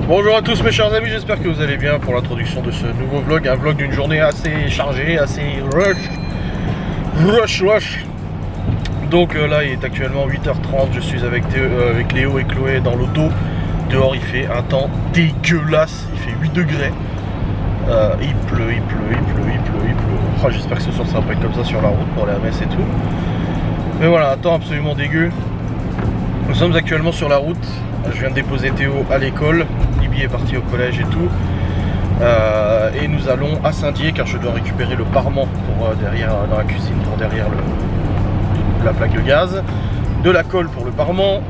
Bonjour à tous mes chers amis, j'espère que vous allez bien pour l'introduction de ce nouveau vlog. Un vlog d'une journée assez chargée, assez rush. Donc là il est actuellement 8h30, je suis avec Léo et Chloé dans l'auto. Dehors il fait un temps dégueulasse, il fait 8 degrés. Il pleut. Oh, j'espère que ce soir ça va pas être comme ça sur la route pour aller à Metz et tout. Mais voilà, un temps absolument dégueu. Nous sommes actuellement sur la route. Je viens de déposer Théo à l'école. Libby est parti au collège et tout. Et nous allons à Saint-Dié car je dois récupérer le parement pour derrière dans la cuisine pour derrière la plaque de gaz, de la colle pour le parement,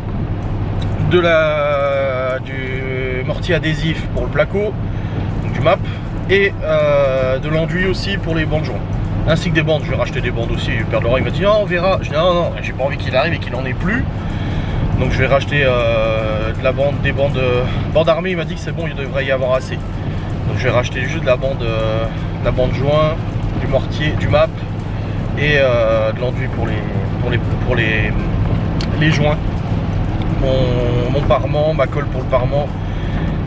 du mortier adhésif pour le placo, donc du MAP, et de l'enduit aussi pour les bandes joints. Ainsi que des bandes, je vais racheter des bandes aussi. Le père de Laura il m'a dit non, on verra. Je dis non, j'ai pas envie qu'il arrive et qu'il n'en ait plus. Donc je vais racheter des bandes armées, il m'a dit que c'est bon, il devrait y avoir assez. Donc je vais racheter juste la bande joint, du mortier, du MAP et de l'enduit pour les joints. Mon parement, ma colle pour le parement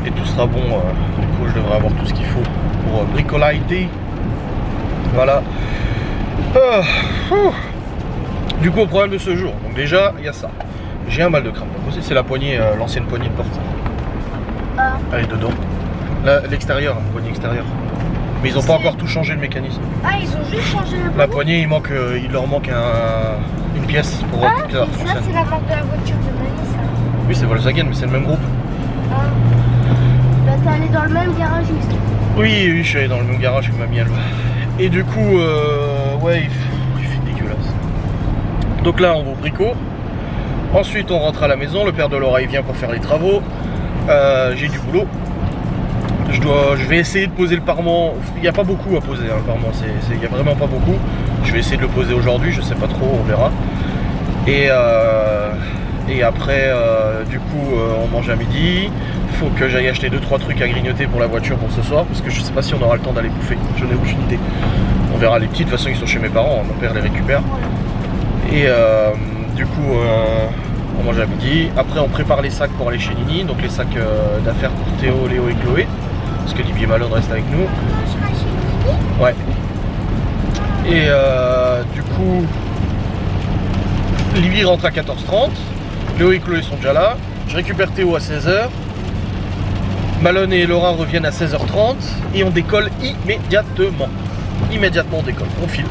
et tout sera bon. Du coup je devrais avoir tout ce qu'il faut pour bricolage. Voilà. Du coup au problème de ce jour, donc déjà il y a ça. J'ai un mal de crâne. C'est la poignée, l'ancienne poignée de porte. Elle est dedans. L'extérieur, la poignée extérieure. Mais ils n'ont pas encore tout changé le mécanisme. Ah, ils ont juste changé la poignée. Il leur manque une pièce pour que ça fonctionne. Ça c'est la marque de la voiture de mamie, ça. Oui, c'est Volkswagen, mais c'est le même groupe. Bah t'es allé dans le même garagiste. Oui, je suis allé dans le même garage que mamie Alba. Et du coup, ouais, il fait dégueulasse. Donc là, on va au bricot. Ensuite on rentre à la maison, le père de Laura il vient pour faire les travaux. J'ai du boulot. Je vais essayer de poser le parement. Il n'y a pas beaucoup à poser hein, le parement, il n'y a vraiment pas beaucoup. Je vais essayer de le poser aujourd'hui, je sais pas trop, on verra. Et après du coup on mange à midi. Il faut que j'aille acheter 2-3 trucs à grignoter pour la voiture pour ce soir, parce que je sais pas si on aura le temps d'aller bouffer, je n'ai aucune idée. On verra les petits, de toute façon ils sont chez mes parents, mon père les récupère. Et du coup on mange à midi, après on prépare les sacs pour aller chez Nini, donc les sacs d'affaires pour Théo, Léo et Chloé, parce que Libby et Malone restent avec nous. Ouais. Et du coup Libby rentre à 14h30, Léo et Chloé sont déjà là, je récupère Théo à 16h, Malone et Laura reviennent à 16h30 et on décolle immédiatement. Immédiatement on décolle, on file.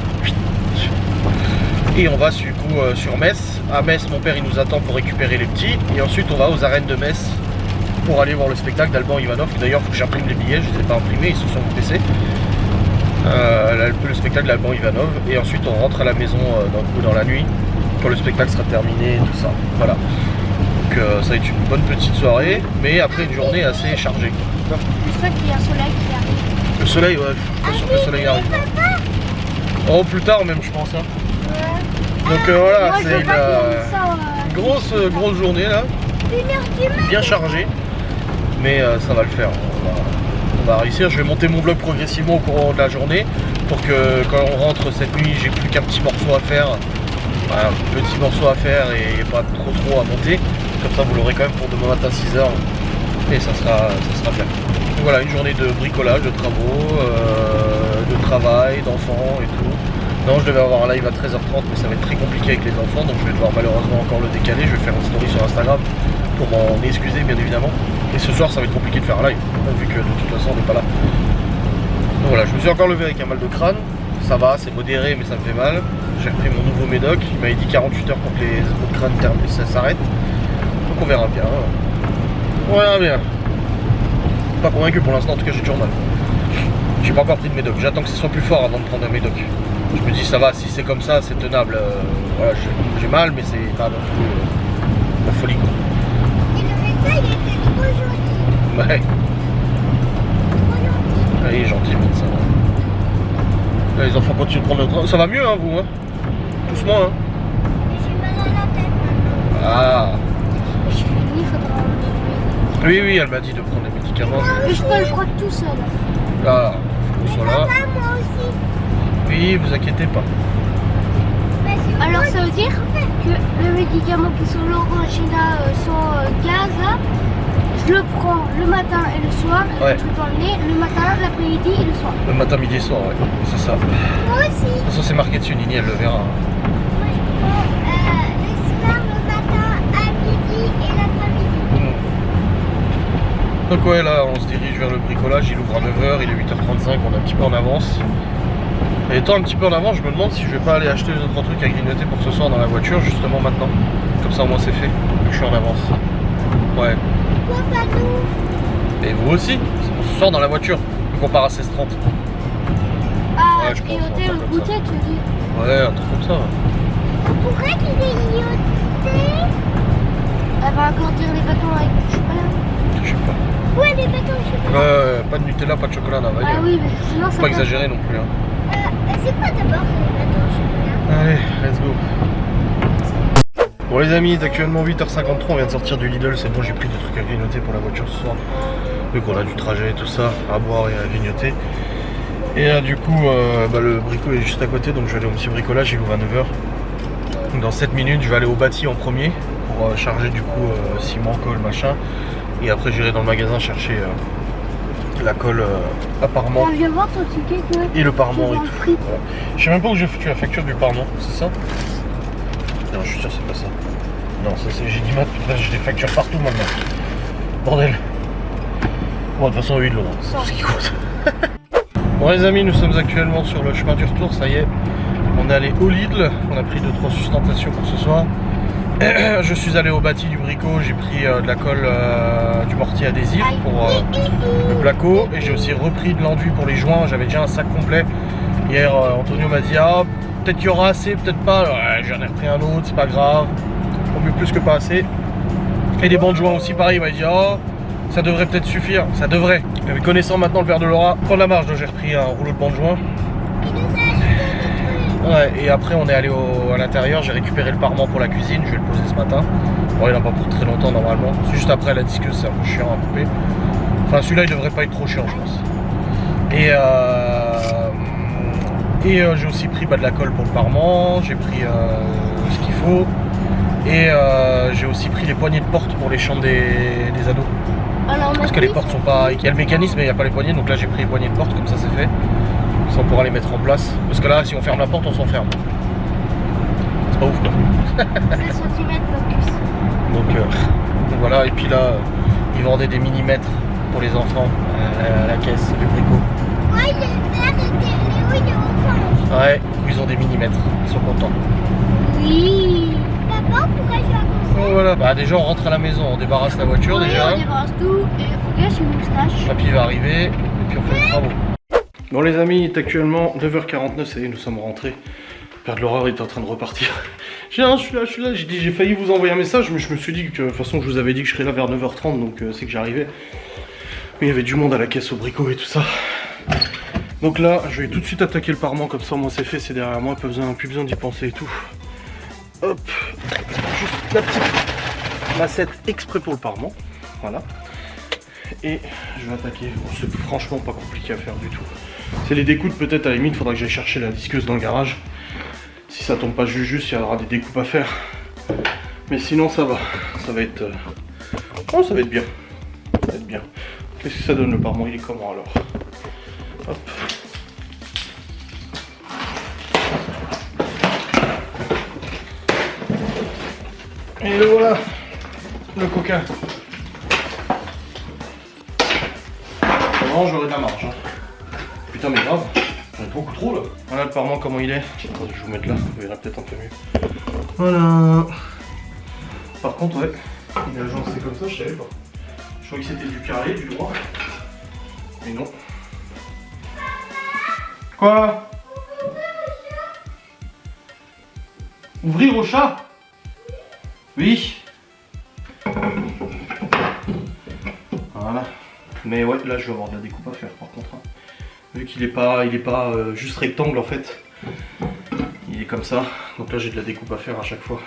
Et on va du coup sur Metz. À Metz, mon père il nous attend pour récupérer les petits. Et ensuite on va aux arènes de Metz pour aller voir le spectacle d'Alban Ivanov. D'ailleurs il faut que j'imprime les billets, je ne les ai pas imprimés, ils sont sur mon PC. Le spectacle d'Alban Ivanov. Et ensuite on rentre à la maison dans la nuit, quand le spectacle sera terminé et tout ça. Voilà. Donc ça va être une bonne petite soirée, mais après une journée assez chargée. J'espère qu'il y a un soleil qui arrive. Le soleil, ouais, je suis pas sûr que le soleil arrive. Oh, plus tard même je pense. Hein. Donc voilà, c'est une grosse journée là, bien chargée, mais ça va le faire, on va réussir. Je vais monter mon vlog progressivement au cours de la journée pour que quand on rentre cette nuit, j'ai plus qu'un petit morceau à faire, un petit morceau à faire et pas trop à monter, comme ça vous l'aurez quand même pour demain matin 6h et ça sera bien. Donc voilà, une journée de bricolage, de travaux, de travail, d'enfants et tout. Non, je devais avoir un live à 13h30, mais ça va être très compliqué avec les enfants, donc je vais devoir malheureusement encore le décaler. Je vais faire une story sur Instagram pour m'en excuser, bien évidemment. Et ce soir, ça va être compliqué de faire un live, vu que de toute façon, on n'est pas là. Donc voilà, je me suis encore levé avec un mal de crâne. Ça va, c'est modéré, mais ça me fait mal. J'ai repris mon nouveau médoc. Il m'avait dit 48 heures pour que les maux de crâne terminent, ça s'arrête. Donc on verra bien. On verra bien. Pas convaincu pour l'instant, en tout cas, j'ai toujours mal. J'ai pas encore pris de médoc. J'attends que ce soit plus fort avant de prendre un médoc. Je me dis ça va, si c'est comme ça, c'est tenable. Voilà, j'ai mal, mais c'est pas non plus la folie quoi. Et le médecin il était trop joli. Ouais. Ah, il est gentil le médecin. Là, les enfants continuent de prendre le train. Ça va mieux hein vous hein. Doucement hein. Mais j'ai mal à la tête maintenant. Ah. Je suis fini, il faudra enlever. Oui, elle m'a dit de prendre des médicaments. Mais je peux le prendre tout seul. Là, faut soit là. Papa, moi aussi. Oui, vous inquiétez pas. Alors ça veut dire que les médicaments qui sont l'orangina sans gaz là, je Je le prends le matin et le soir. Et Ouais. je peux l'emmener le matin, l'après-midi et le soir. Le matin, midi et soir, ouais. C'est ça. De Moi aussi. toute façon, c'est marqué dessus, Nini, elle le verra. Moi, je prends le soir, le matin, à midi et l'après-midi. Donc ouais, là, on se dirige vers le bricolage. Il ouvre à 9h, il est 8h35, on est un petit peu en avance. Et étant un petit peu en avance, je me demande si je vais pas aller acheter les autres trucs à grignoter pour ce soir dans la voiture, justement maintenant. Comme ça, au moins, c'est fait. Je suis en avance. Ouais. Pourquoi pas nous? Et vous aussi, c'est pour ce soir dans la voiture, vu qu'on part à 16h30. Ah, Ouais, je pense, grignoter un le truc comme goûter, tu dis. Ouais, un truc comme ça. Ouais. Pourquoi tu grignoter? Elle va encore dire les bâtons avec du chocolat. Je sais pas. Ouais, les bâtons au chocolat. Pas de Nutella, pas de chocolat, là, Ah oui, mais sinon Faut ça pas exagérer non plus. Hein. C'est quoi d'abord les bâtons au chocolat? Allez, let's go. Bon les amis, il est actuellement 8h53, on vient de sortir du Lidl, c'est bon, j'ai pris des trucs à grignoter pour la voiture ce soir. Vu qu'on a du trajet et tout ça, à boire et à grignoter. Et là du coup, le bricot est juste à côté, donc je vais aller au petit bricolage, il ouvre à 9h. Donc dans 7 minutes, je vais aller au bâti en premier, pour charger du coup ciment, colle, machin. Et après j'irai dans le magasin chercher la colle apparemment. On vient voir ton ticket, quoi. Et le parement et Dans le tout. frigo. Voilà. Je sais même pas où j'ai foutu la facture du parement, c'est ça? Non, je suis sûr que c'est pas ça. Non, ça c'est j'ai dit maths, putain, j'ai des factures partout maintenant. Bordel. Bon, de toute façon, 8 de l'eau, c'est tout ce qui compte. Bon, les amis, nous sommes actuellement sur le chemin du retour, ça y est. On est allé au Lidl, on a pris 2-3 sustentations pour ce soir. Je suis allé au bâti du bricot, j'ai pris de la colle du mortier adhésif pour le placo. Et j'ai aussi repris de l'enduit pour les joints, j'avais déjà un sac complet. Hier, Antonio m'a dit, ah, peut-être qu'il y aura assez, peut-être pas. Ouais, j'en ai repris un autre, c'est pas grave. Au mieux plus que pas assez. Et des bancs de joints aussi, pareil, il m'a dit, oh, ça devrait peut-être suffire, ça devrait. Mais connaissant maintenant le père de Laura, prendre la marge, donc j'ai repris un rouleau de bancs de joints. Ouais, et après on est allé à l'intérieur, j'ai récupéré le parement pour la cuisine, je vais le poser ce matin. Bon, il n'a pas pour très longtemps normalement, c'est juste après la disqueuse, c'est un peu chiant à couper. Enfin celui-là il devrait pas être trop chiant je pense. Et j'ai aussi pris de la colle pour le parement, j'ai pris ce qu'il faut. Et j'ai aussi pris les poignées de porte pour les chambres des ados. Alors, Parce que les portes sont pas... Il y a le mécanisme mais il n'y a pas les poignées, donc là j'ai pris les poignées de porte, comme ça c'est fait. On pourra les mettre en place. Parce que là, si on ferme la porte, on s'enferme. C'est pas ouf quoi. 16 cm blocus. Donc voilà, et puis là, ils vendaient des millimètres pour les enfants à la caisse du bricot. Ouais, le vert était Léo, il est orange. Ouais, ils ont des millimètres, ils sont contents. Oui. Papa, pourquoi je vais Donc voilà, bah déjà on rentre à la maison, on débarrasse la voiture déjà. On débarrasse tout et regarde, j'ai une moustache. Papy va arriver, et puis on fait les travaux. Bon les amis, il est actuellement 9h49, ça y est, nous sommes rentrés. Père de l'horreur est en train de repartir. Je suis là, j'ai failli vous envoyer un message, mais je me suis dit que de toute façon je vous avais dit que je serais là vers 9h30, donc c'est que j'arrivais. Mais il y avait du monde à la caisse au bricot et tout ça. Donc là, je vais tout de suite attaquer le parement, comme ça moi c'est fait, c'est derrière moi, plus besoin d'y penser et tout. Hop, juste la petite massette exprès pour le parement, voilà. Et je vais attaquer, bon, c'est franchement pas compliqué à faire du tout. C'est les découpes peut-être à la limite, il faudra que j'aille chercher la disqueuse dans le garage. Si ça tombe pas juste, il y aura des découpes à faire. Mais sinon ça va être... Oh, ça va être bien. Ça va être bien. Qu'est-ce que ça donne le parement? Il est comment alors? Hop. Et le voilà, le coquin. Non, j'aurai de la marge. Hein. Putain, mais grave, j'en ai beaucoup trop là. Voilà le parement comment il est. Attendez, je vais vous mettre là, vous verrez peut-être un peu mieux. Voilà. Par contre, ouais, il est agencé comme ça, je savais pas. Je croyais que c'était du carré, du droit. Mais non. Quoi? Ouvrir au chat? Oui. Voilà. Mais ouais, là je vais avoir de la découpe à faire par contre. Hein. Vu qu'il est pas juste rectangle en fait. Il est comme ça. Donc là j'ai de la découpe à faire à chaque fois.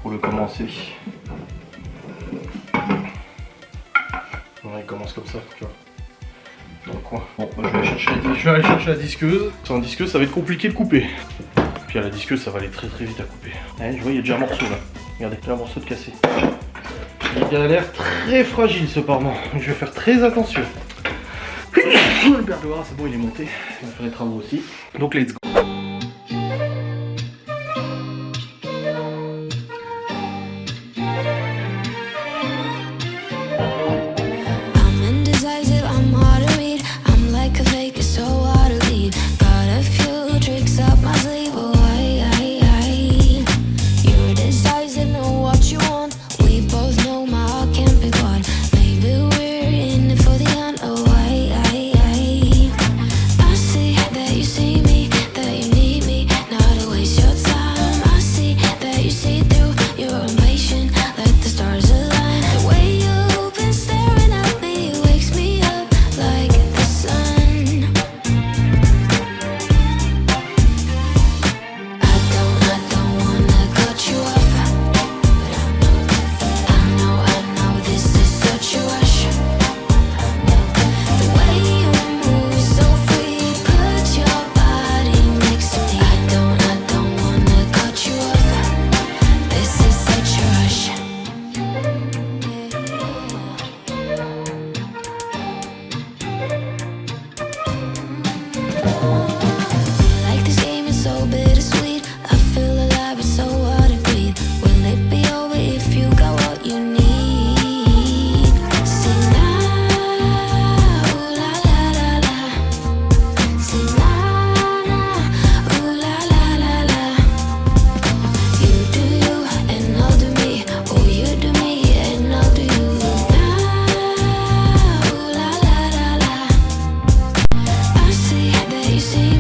Pour le commencer. Voilà, il commence comme ça, tu vois. Dans le coin. Bon, bah, je vais aller chercher la disqueuse. Sans disqueuse, ça va être compliqué de couper. Puis à la disqueuse, ça va aller très vite à couper. Allez, je vois, il y a déjà un morceau là. Regardez, il y a un morceau de cassé. Il a l'air très fragile ce parement, donc je vais faire très attention. Le perchoir, c'est bon, il est monté. Il va faire les travaux aussi. Donc let's go. You see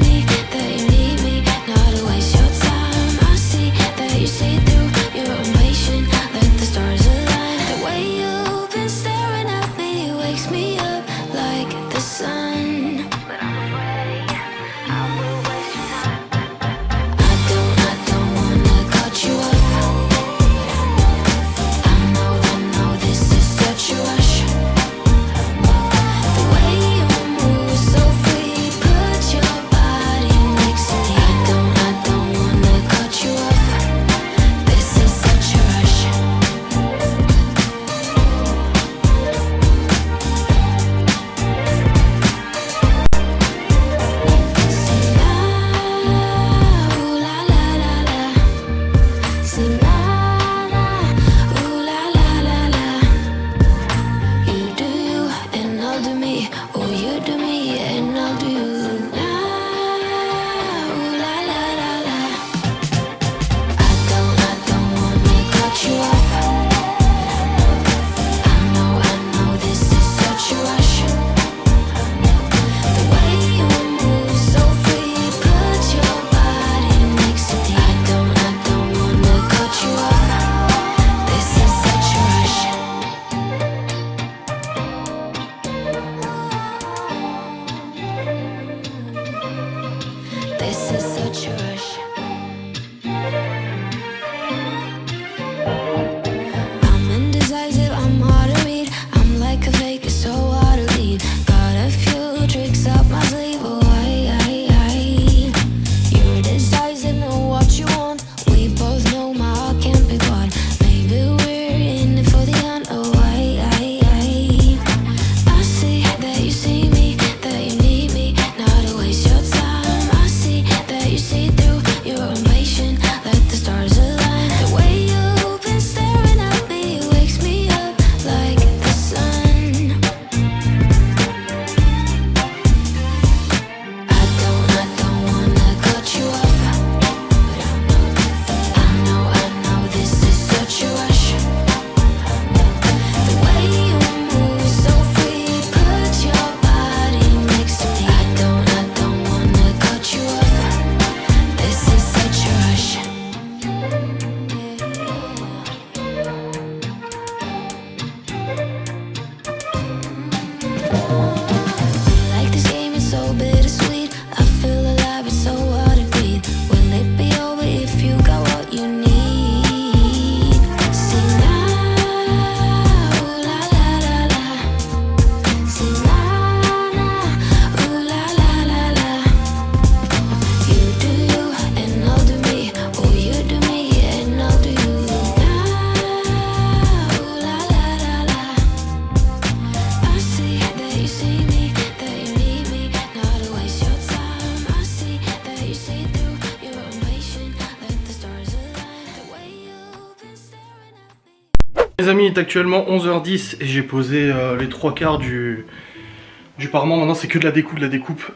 les amis, il est actuellement 11h10 et j'ai posé les 3/4 du parement. Maintenant c'est que de la découpe.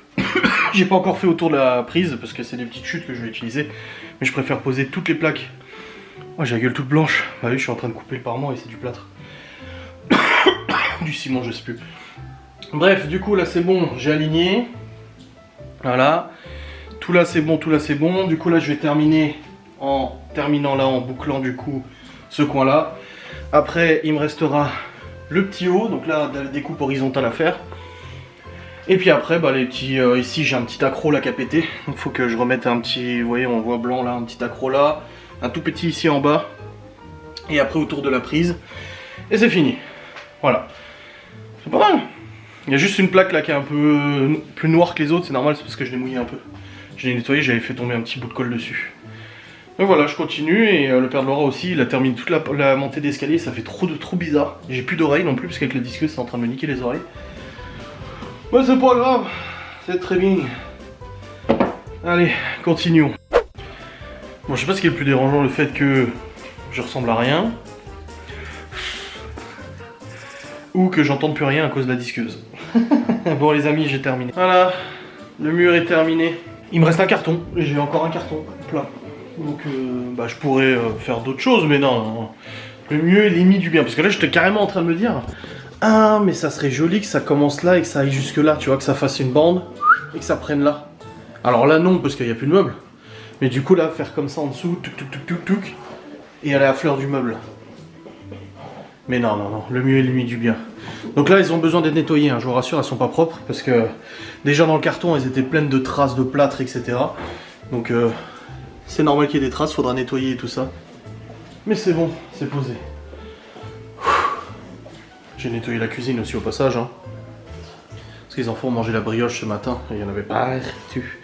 J'ai pas encore fait autour de la prise parce que c'est des petites chutes que je vais utiliser. Mais je préfère poser toutes les plaques. Oh, j'ai la gueule toute blanche. Bah oui, je suis en train de couper le parement et c'est du plâtre. Du ciment, je sais plus. Bref, du coup là c'est bon, j'ai aligné. Voilà. Tout là c'est bon, tout là c'est bon. Du coup là je vais terminer en terminant là, en bouclant du coup ce coin là. Après il me restera le petit haut, donc là la découpe horizontale à faire. Et puis après bah, les petits, ici j'ai un petit accro là qui a pété. Donc faut que je remette un petit, vous voyez on voit blanc là, un petit accro là. Un tout petit ici en bas. Et après autour de la prise. Et c'est fini. Voilà. C'est pas mal. Il y a juste une plaque là qui est un peu plus noire que les autres, c'est normal, c'est parce que je l'ai mouillé un peu. Je l'ai nettoyé, j'avais fait tomber un petit bout de colle dessus. Donc voilà, je continue et le père de Laura aussi, il a terminé toute la montée d'escalier, ça fait trop bizarre. J'ai plus d'oreilles non plus, parce qu'avec la disqueuse c'est en train de me niquer les oreilles. Ouais, c'est pas grave, c'est très bien. Allez, continuons. Bon, je sais pas ce qui est le plus dérangeant, le fait que je ressemble à rien. Ou que j'entende plus rien à cause de la disqueuse. Bon les amis, j'ai terminé. Voilà, le mur est terminé. Il me reste un carton, j'ai encore un carton plat. Donc bah, je pourrais faire d'autres choses, mais non. Le mieux est limite du bien. Parce que là j'étais carrément en train de me dire, ah mais ça serait joli que ça commence là et que ça aille jusque là, tu vois, que ça fasse une bande et que ça prenne là. Alors là non, parce qu'il n'y a plus de meubles. Mais du coup là, faire comme ça en dessous, touc, et aller à fleur du meuble. Mais non, le mieux est limite du bien. Donc là, ils ont besoin d'être nettoyés, hein, je vous rassure, elles sont pas propres, parce que déjà dans le carton, elles étaient pleines de traces de plâtre, etc. Donc c'est normal qu'il y ait des traces, faudra nettoyer et tout ça. Mais c'est bon, c'est posé. J'ai nettoyé la cuisine aussi au passage, hein. Parce que les enfants ont mangé la brioche ce matin, et il n'y en avait pas dessus.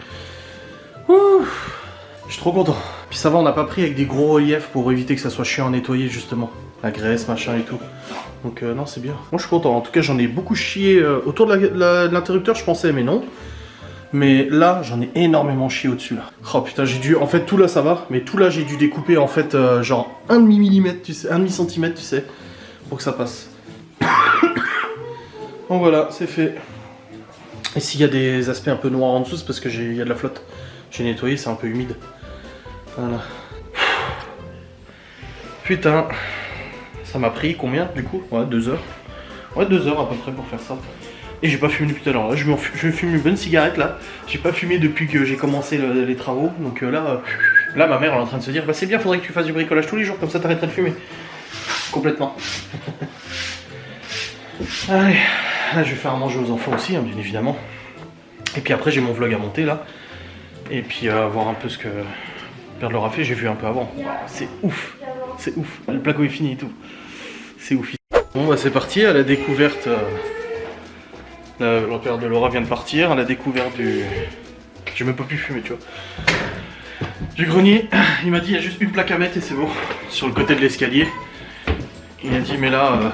Je suis trop content. Puis ça va, on n'a pas pris avec des gros reliefs pour éviter que ça soit chiant à nettoyer justement. La graisse, machin et tout. Donc non, c'est bien. Moi je suis content. En tout cas, j'en ai beaucoup chié autour de l'interrupteur, je pensais, mais non. Mais là, j'en ai énormément chié au-dessus là. Oh putain, j'ai dû... En fait, tout là, ça va. Mais tout là, j'ai dû découper en fait genre 1,5 mm, tu sais, 1,5 cm, tu sais. Pour que ça passe. Bon voilà, c'est fait. Et s'il y a des aspects un peu noirs en dessous, c'est parce que il y a de la flotte. J'ai nettoyé, c'est un peu humide. Voilà. Putain. Ça m'a pris combien du coup? Ouais, 2 heures. Ouais, 2 heures à peu près pour faire ça. Et j'ai pas fumé depuis tout à l'heure. Là, je fume une bonne cigarette là. J'ai pas fumé depuis que j'ai commencé les travaux. Donc là, ma mère elle est en train de se dire, bah c'est bien, faudrait que tu fasses du bricolage tous les jours, comme ça t'arrêterais de fumer. Complètement. Allez, là je vais faire à manger aux enfants aussi, hein, bien évidemment. Et puis après j'ai mon vlog à monter là. Et puis voir un peu ce que Père de Laura fait, j'ai vu un peu avant. C'est ouf, c'est ouf. Le placo est fini et tout. C'est ouf. Bon bah c'est parti, à la découverte. Le père de Laura vient de partir, à la découverte du... J'ai même pas pu fumer, tu vois. Du grenier, il m'a dit il y a juste une plaque à mettre et c'est bon. Sur le côté de l'escalier. Il a dit mais là,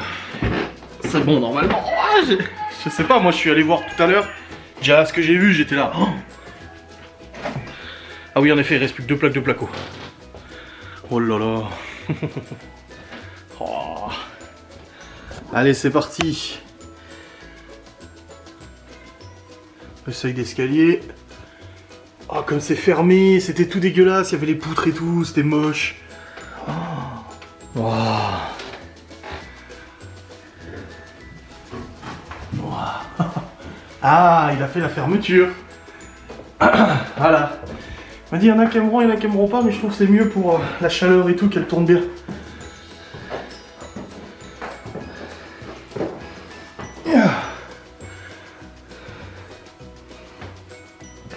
c'est bon normalement. Je sais pas, moi je suis allé voir tout à l'heure. Déjà ce que j'ai vu, j'étais là. Oh, ah oui, en effet, il reste plus que 2 plaques de placo. Oh là là. Oh. Allez, c'est parti. Le seuil d'escalier. Oh, comme c'est fermé, c'était tout dégueulasse, il y avait les poutres et tout, c'était moche. Oh. Wow. Wow. Ah, il a fait la fermeture. Voilà. Il m'a dit il y en a qui aimeront, il y en a qui aimeront pas, mais je trouve que c'est mieux pour la chaleur et tout, qu'elle tourne bien.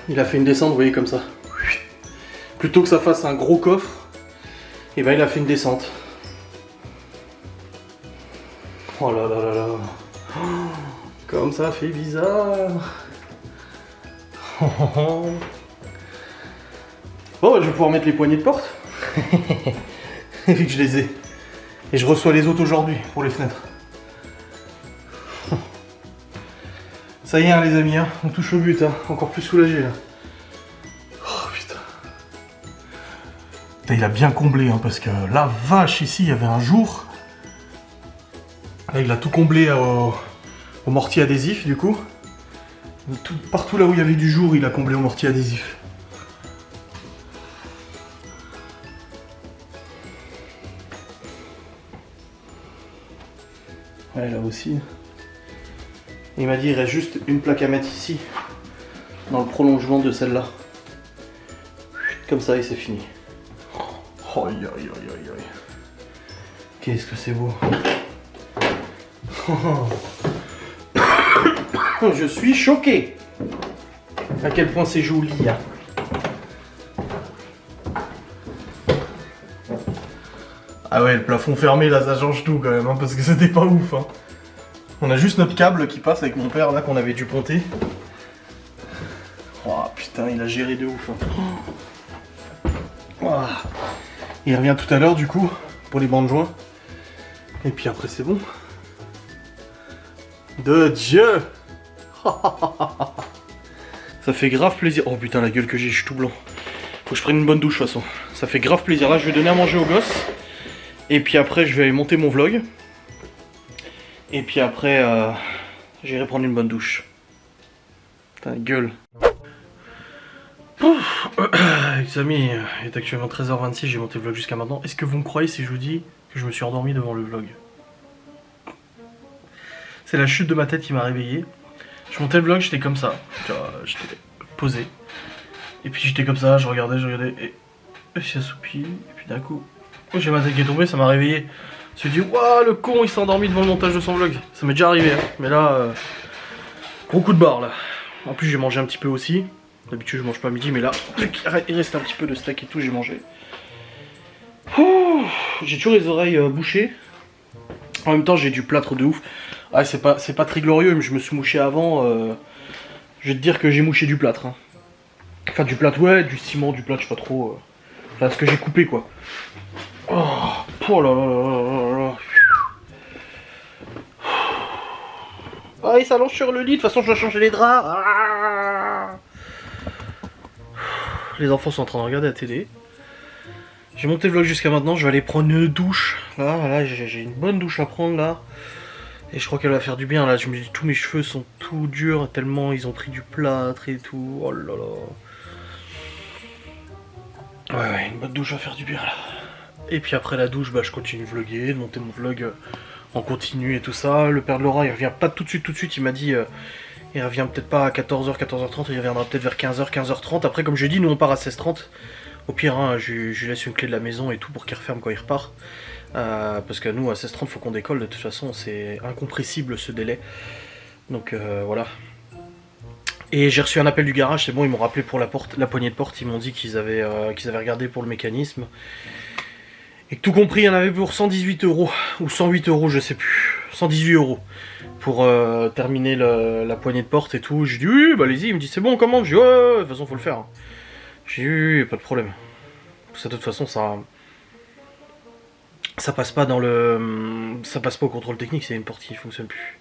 Il a fait une descente, vous voyez, comme ça. Plutôt que ça fasse un gros coffre, et ben il a fait une descente. Oh là là là là. Oh, comme ça fait bizarre. Bon, je vais pouvoir mettre les poignées de porte. Vu que je les ai. Et je reçois les autres aujourd'hui pour les fenêtres. Ça y est, hein, les amis, hein, on touche au but, hein, encore plus soulagé là. Oh putain. Putain, il a bien comblé, hein, parce que la vache ici, il y avait un jour. Là, il a tout comblé au mortier adhésif du coup. Partout là où il y avait du jour, il a comblé au mortier adhésif. Ouais, là aussi. Il m'a dit il reste juste une plaque à mettre ici, dans le prolongement de celle-là. Comme ça et c'est fini. Oh, aïe aïe aïe aïe aïe. Qu'est-ce que c'est beau. Je suis choqué. À quel point c'est joli. Hein. Ah ouais, le plafond fermé là, ça change tout quand même, hein, parce que c'était pas ouf. Hein. On a juste notre câble qui passe avec mon père là qu'on avait dû ponter. Oh putain, il a géré de ouf. Hein. Oh. Il revient tout à l'heure du coup pour les bancs de joint. Et puis après c'est bon. De Dieu. Ça fait grave plaisir. Oh putain la gueule que j'ai, je suis tout blanc. Faut que je prenne une bonne douche de toute façon. Ça fait grave plaisir. Là je vais donner à manger aux gosses. Et puis après je vais aller monter mon vlog. Et puis après j'irai prendre une bonne douche. Putain gueule. Les amis, il est actuellement 13h26, j'ai monté le vlog jusqu'à maintenant. Est-ce que vous me croyez si je vous dis que je me suis endormi devant le vlog? C'est la chute de ma tête qui m'a réveillé. Je montais le vlog, j'étais comme ça. J'étais posé. Et puis j'étais comme ça, je regardais, et j'ai assoupi. Et puis d'un coup, j'ai ma tête qui est tombée, ça m'a réveillé. Je me suis dit, waouh, le con, il s'est endormi devant le montage de son vlog. Ça m'est déjà arrivé, hein. Mais là, gros coup de barre là. En plus, j'ai mangé un petit peu aussi. D'habitude, je mange pas à midi, mais là, il reste un petit peu de steak et tout, j'ai mangé. J'ai toujours les oreilles bouchées. En même temps, j'ai du plâtre de ouf. Ah, c'est pas très glorieux, mais je me suis mouché avant. Je vais te dire que j'ai mouché du plâtre. Hein. Enfin, du plâtre, ouais, du ciment, du plâtre, je sais pas trop. Enfin, ce que j'ai coupé, quoi. Oh là là là là là. Ah, il s'allonge sur le lit, de toute façon, je dois changer les draps. Ah. Les enfants sont en train de regarder la télé. J'ai monté le vlog jusqu'à maintenant, je vais aller prendre une douche. Là, j'ai une bonne douche à prendre là. Et je crois qu'elle va faire du bien là. Je me dis, tous mes cheveux sont tout durs tellement ils ont pris du plâtre et tout. Oh là là. Ouais, une bonne douche va faire du bien là. Et puis après la douche, bah, je continue de vlogger, de monter mon vlog en continu et tout ça. Le père de Laura, il revient pas tout de suite. Il m'a dit, il revient peut-être pas à 14h, 14h30, il reviendra peut-être vers 15h, 15h30. Après, comme je dis, nous on part à 16h30. Au pire, hein, je lui laisse une clé de la maison et tout pour qu'il referme quand il repart. Parce que nous, à 16h30, faut qu'on décolle. De toute façon, c'est incompressible ce délai. Donc voilà. Et j'ai reçu un appel du garage, c'est bon, ils m'ont rappelé pour la poignée de porte. Ils m'ont dit qu'ils avaient regardé pour le mécanisme. Et que tout compris, il y en avait pour 118 € ou 108 €, je sais plus. 118 € pour terminer la poignée de porte et tout. J'ai dit oui, bah allez-y. Il me dit c'est bon, on commande. J'ai dit ouais, de toute façon, faut le faire. J'ai dit oui, pas de problème. Parce que de toute façon, ça passe pas dans le. Ça passe pas au contrôle technique, c'est une porte qui fonctionne plus.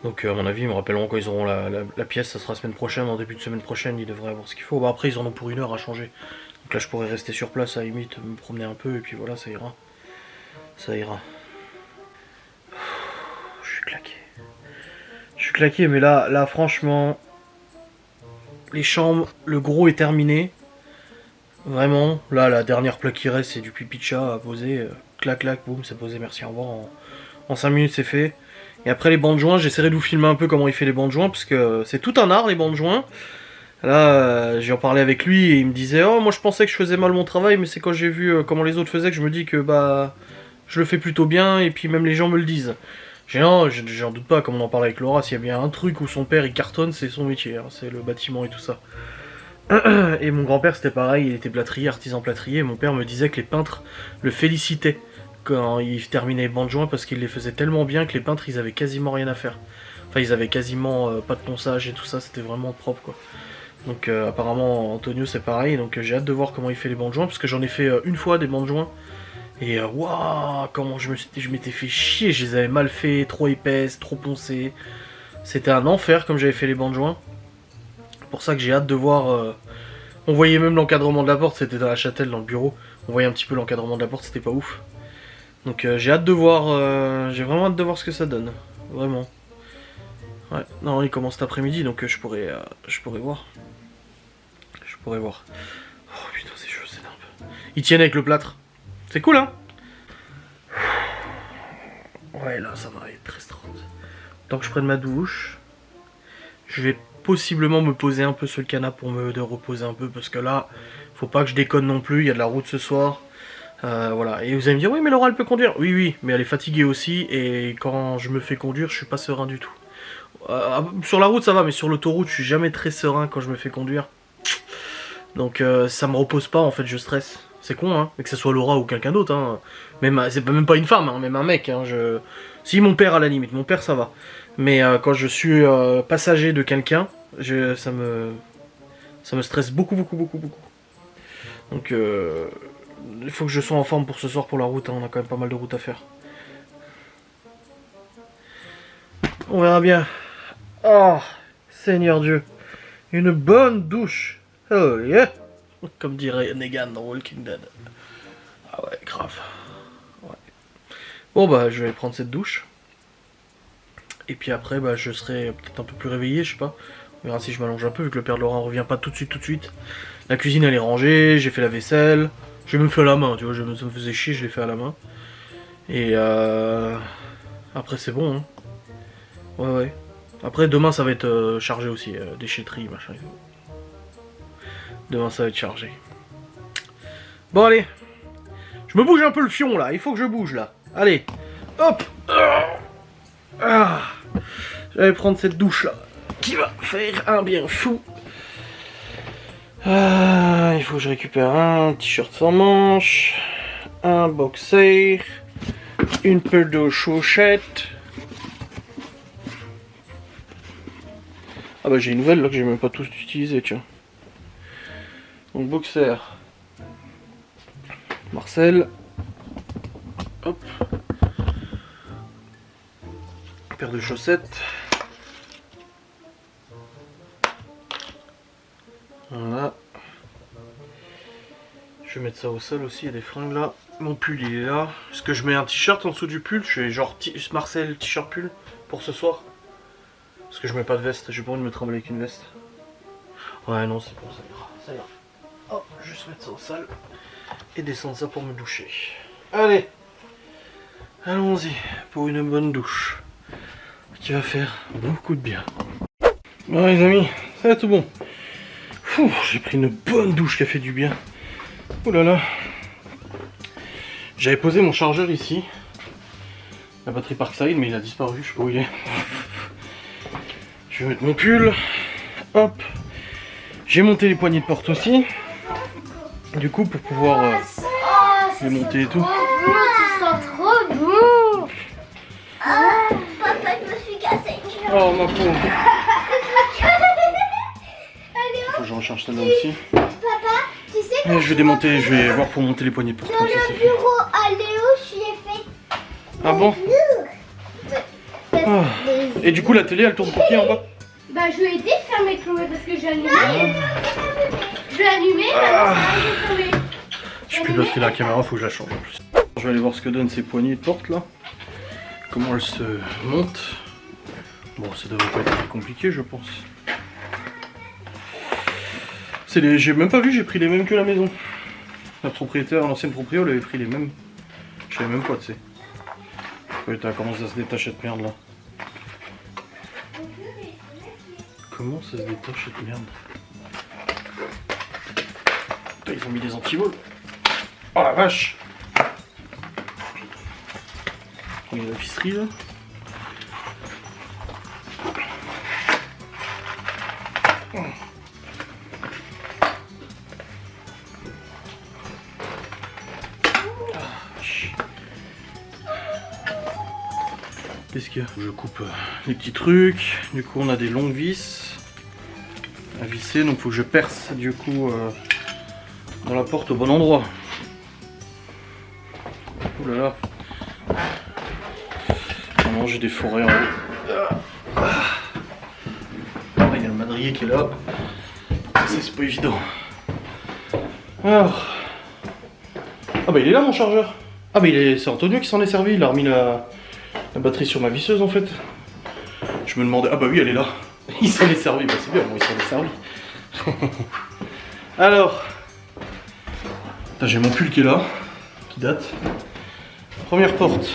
Donc à mon avis, ils me rappelleront quand ils auront la pièce, ça sera la semaine prochaine, en début de semaine prochaine, ils devraient avoir ce qu'il faut. Bah, après, ils en ont pour 1 heure à changer. Donc là, je pourrais rester sur place, à la limite, me promener un peu, et puis voilà, ça ira. Ça ira. Je suis claqué. Je suis claqué, mais là franchement, les chambres, le gros est terminé. Vraiment, là, la dernière plaque qui reste, c'est du pipi de chat à poser. Clac, clac, boum, c'est posé, merci, au revoir. En 5 minutes, c'est fait. Et après les bancs de joint, j'essaierai de vous filmer un peu comment il fait les bancs de joint, parce que c'est tout un art les bancs de joint. Là, j'ai en parlé avec lui et il me disait, oh moi je pensais que je faisais mal mon travail, mais c'est quand j'ai vu comment les autres faisaient que je me dis que bah je le fais plutôt bien, et puis même les gens me le disent. J'en doute pas, comme on en parlait avec Laura, s'il y a bien un truc où son père il cartonne, c'est son métier, hein, c'est le bâtiment et tout ça. Et mon grand-père c'était pareil, il était plâtrier, artisan plâtrier, et mon père me disait que les peintres le félicitaient quand il terminait les bancs de joint parce qu'il les faisait tellement bien que les peintres ils avaient quasiment rien à faire. Enfin ils avaient quasiment pas de ponçage et tout ça, c'était vraiment propre quoi. Donc apparemment Antonio c'est pareil, donc j'ai hâte de voir comment il fait les bancs de joint parce que j'en ai fait une fois des bancs de joint. Et waouh, comment je m'étais fait chier, je les avais mal fait, trop épaisses, trop poncées. C'était un enfer comme j'avais fait les bancs de joint. Pour ça que j'ai hâte de voir. On voyait même l'encadrement de la porte, c'était dans la châtelle, dans le bureau. On voyait un petit peu l'encadrement de la porte, c'était pas ouf. Donc j'ai hâte de voir, j'ai vraiment hâte de voir ce que ça donne. Vraiment. Ouais, non, il commence cet après-midi, donc je pourrais voir. Je pourrais voir. Oh putain, c'est chaud, c'est dingue. Ils tiennent avec le plâtre. C'est cool, hein? Ouais, là, ça va être très restreinte. Tant que je prenne ma douche, je vais possiblement me poser un peu sur le canapé pour me reposer un peu, parce que là, faut pas que je déconne non plus, il y a de la route ce soir. Voilà, et vous allez me dire, oui, mais Laura, elle peut conduire. Oui, oui, mais elle est fatiguée aussi, et quand je me fais conduire, je suis pas serein du tout. Sur la route, ça va, mais sur l'autoroute, je suis jamais très serein quand je me fais conduire. Donc, ça me repose pas, en fait, je stresse. C'est con, hein, mais que ce soit Laura ou quelqu'un d'autre, hein. C'est même pas une femme, hein, même un mec, hein, Si, mon père, à la limite, mon père, ça va. Mais quand je suis passager de quelqu'un, ça me stresse beaucoup. Donc, il faut que je sois en forme pour ce soir pour la route, hein. On a quand même pas mal de route à faire. On verra bien. Oh, Seigneur Dieu. Une bonne douche. Oh yeah. Comme dirait Negan dans Walking Dead. Ah ouais, grave. Ouais. Bon bah, je vais prendre cette douche. Et puis après, bah, je serai peut-être un peu plus réveillé, je sais pas. On verra si je m'allonge un peu, vu que le père de Laurent revient pas tout de suite. La cuisine, elle est rangée, j'ai fait la vaisselle. J'ai même fait à la main, tu vois, ça me faisait chier, je l'ai fait à la main. Et après, c'est bon, hein. Ouais. Après, demain, ça va être chargé aussi, déchetterie, machin. Demain, ça va être chargé. Bon, allez. Je me bouge un peu le fion, là. Il faut que je bouge, là. Allez. Hop. Je vais prendre cette douche-là, qui va faire un bien fou. Il faut que je récupère un t-shirt sans manches, un boxer, une paire de chaussettes. Ah bah j'ai une nouvelle là que j'ai même pas tous utilisé, tiens. Donc boxer, Marcel, hop, paire de chaussettes. Voilà. Je vais mettre ça au sol aussi, il y a des fringues là. Mon pull il est là. Est-ce que je mets un t-shirt en dessous du pull? Je fais genre Marcel t-shirt pull pour ce soir. Parce que je mets pas de veste, j'ai pas envie de me trembler avec une veste. Ouais non c'est bon, ça ira. Hop, juste mettre ça au sol. Et descendre ça pour me doucher. Allez. Allons-y pour une bonne douche. Qui va faire beaucoup de bien. Bon les amis, ça va tout bon. J'ai pris une bonne douche qui a fait du bien. Oh là là. J'avais posé mon chargeur ici. La batterie Parkside, mais il a disparu, je sais pas où il est. Je vais mettre mon pull. Hop. J'ai monté les poignées de porte aussi. Du coup, pour pouvoir les monter et tout. Tu sens trop bon. Papa, je me suis cassé. Oh ma pauvre. Faut que je recharge celle-là aussi. Papa, tu sais que je vais démonter, je vais voir pour monter les poignées de porte. dans le bureau à Léo, je lui ai fait. Ah bon? Et du coup, la télé, elle tourne pour qui en bas? Bah, je lui ai dit de fermer Chloé parce que j'ai allumé. Je l'ai allumé, maintenant ça va fermer. Je sais plus piloter la caméra, faut que je la change en plus. Je vais aller voir ce que donnent ces poignées de porte là. Comment elles se montent. Bon, ça devrait pas être très compliqué, je pense. J'ai même pas vu, j'ai pris les mêmes que la maison. La propriétaire, l'ancienne propriétaire, elle avait pris les mêmes. Je savais même pas, tu sais. Comment ça se détache cette merde là? Comment ça se détache cette merde? Putain, ils ont mis des antivols. Oh la vache! Il y a la visserie là. Qu'est-ce qu'il y a? Je coupe les petits trucs. Du coup, on a des longues vis à visser. Donc, il faut que je perce du coup dans la porte au bon endroit. Oh là là. Vraiment, j'ai des forêts en haut. Il y a le madrier qui est là. C'est pas évident. Alors, Ah bah il est là mon chargeur. Ah bah c'est Antonio qui s'en est servi, il a remis la batterie sur ma visseuse en fait. Je me demandais, ah bah oui elle est là. Il s'en est servi, bah c'est bien, bon, il s'en est servi. Alors, j'ai mon pull qui est là, qui date. Première porte.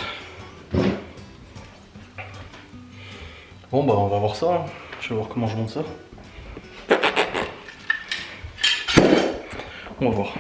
Bon bah on va voir ça, hein. Je vais voir comment je monte ça. On va voir.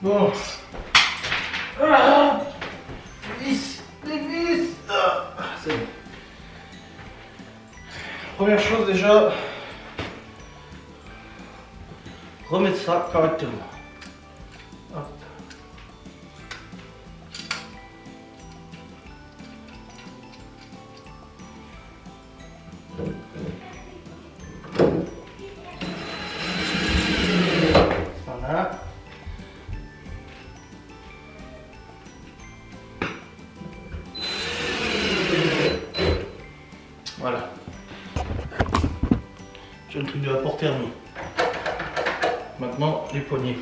Bon. Ah, les vis. Ah, c'est bon. Première chose déjà, remettre ça correctement. Hop. Voilà. Voilà. J'ai le truc de la porte thermique. Maintenant, les poignées.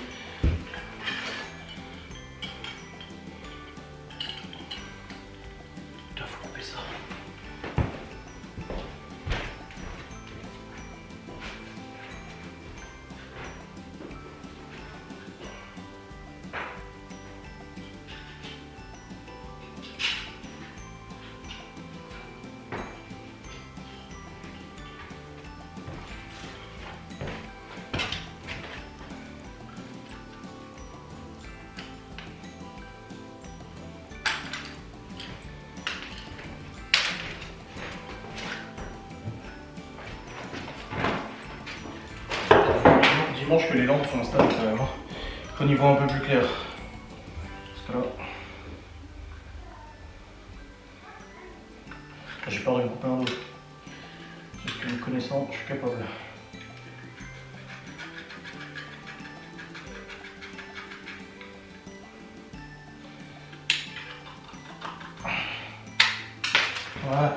Putain, faut couper ça. Dimanche que les lampes sont installées quand même, hein. Qu'on y voit un peu plus clair. Parce que là, j'ai peur de me couper un dos. Parce que me connaissant, je suis capable. Voilà.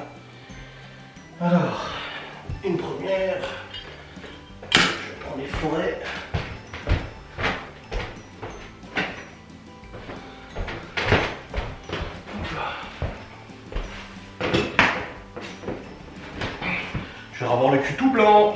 Alors, une première. Je prends les forêts. Je vais avoir le cul tout blanc.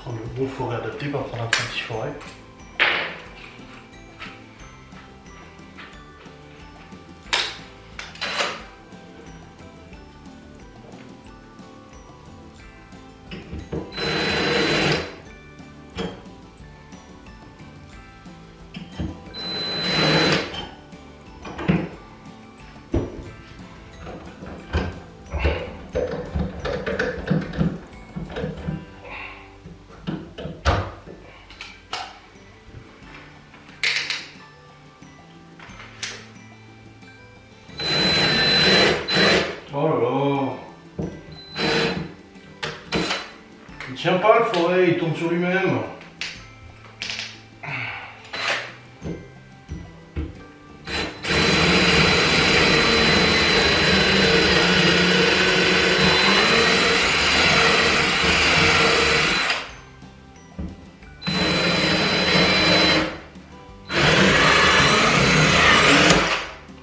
Prendre le bon forêt adapté pour faire un petit forêt. tient pas le forêt, il tourne sur lui-même.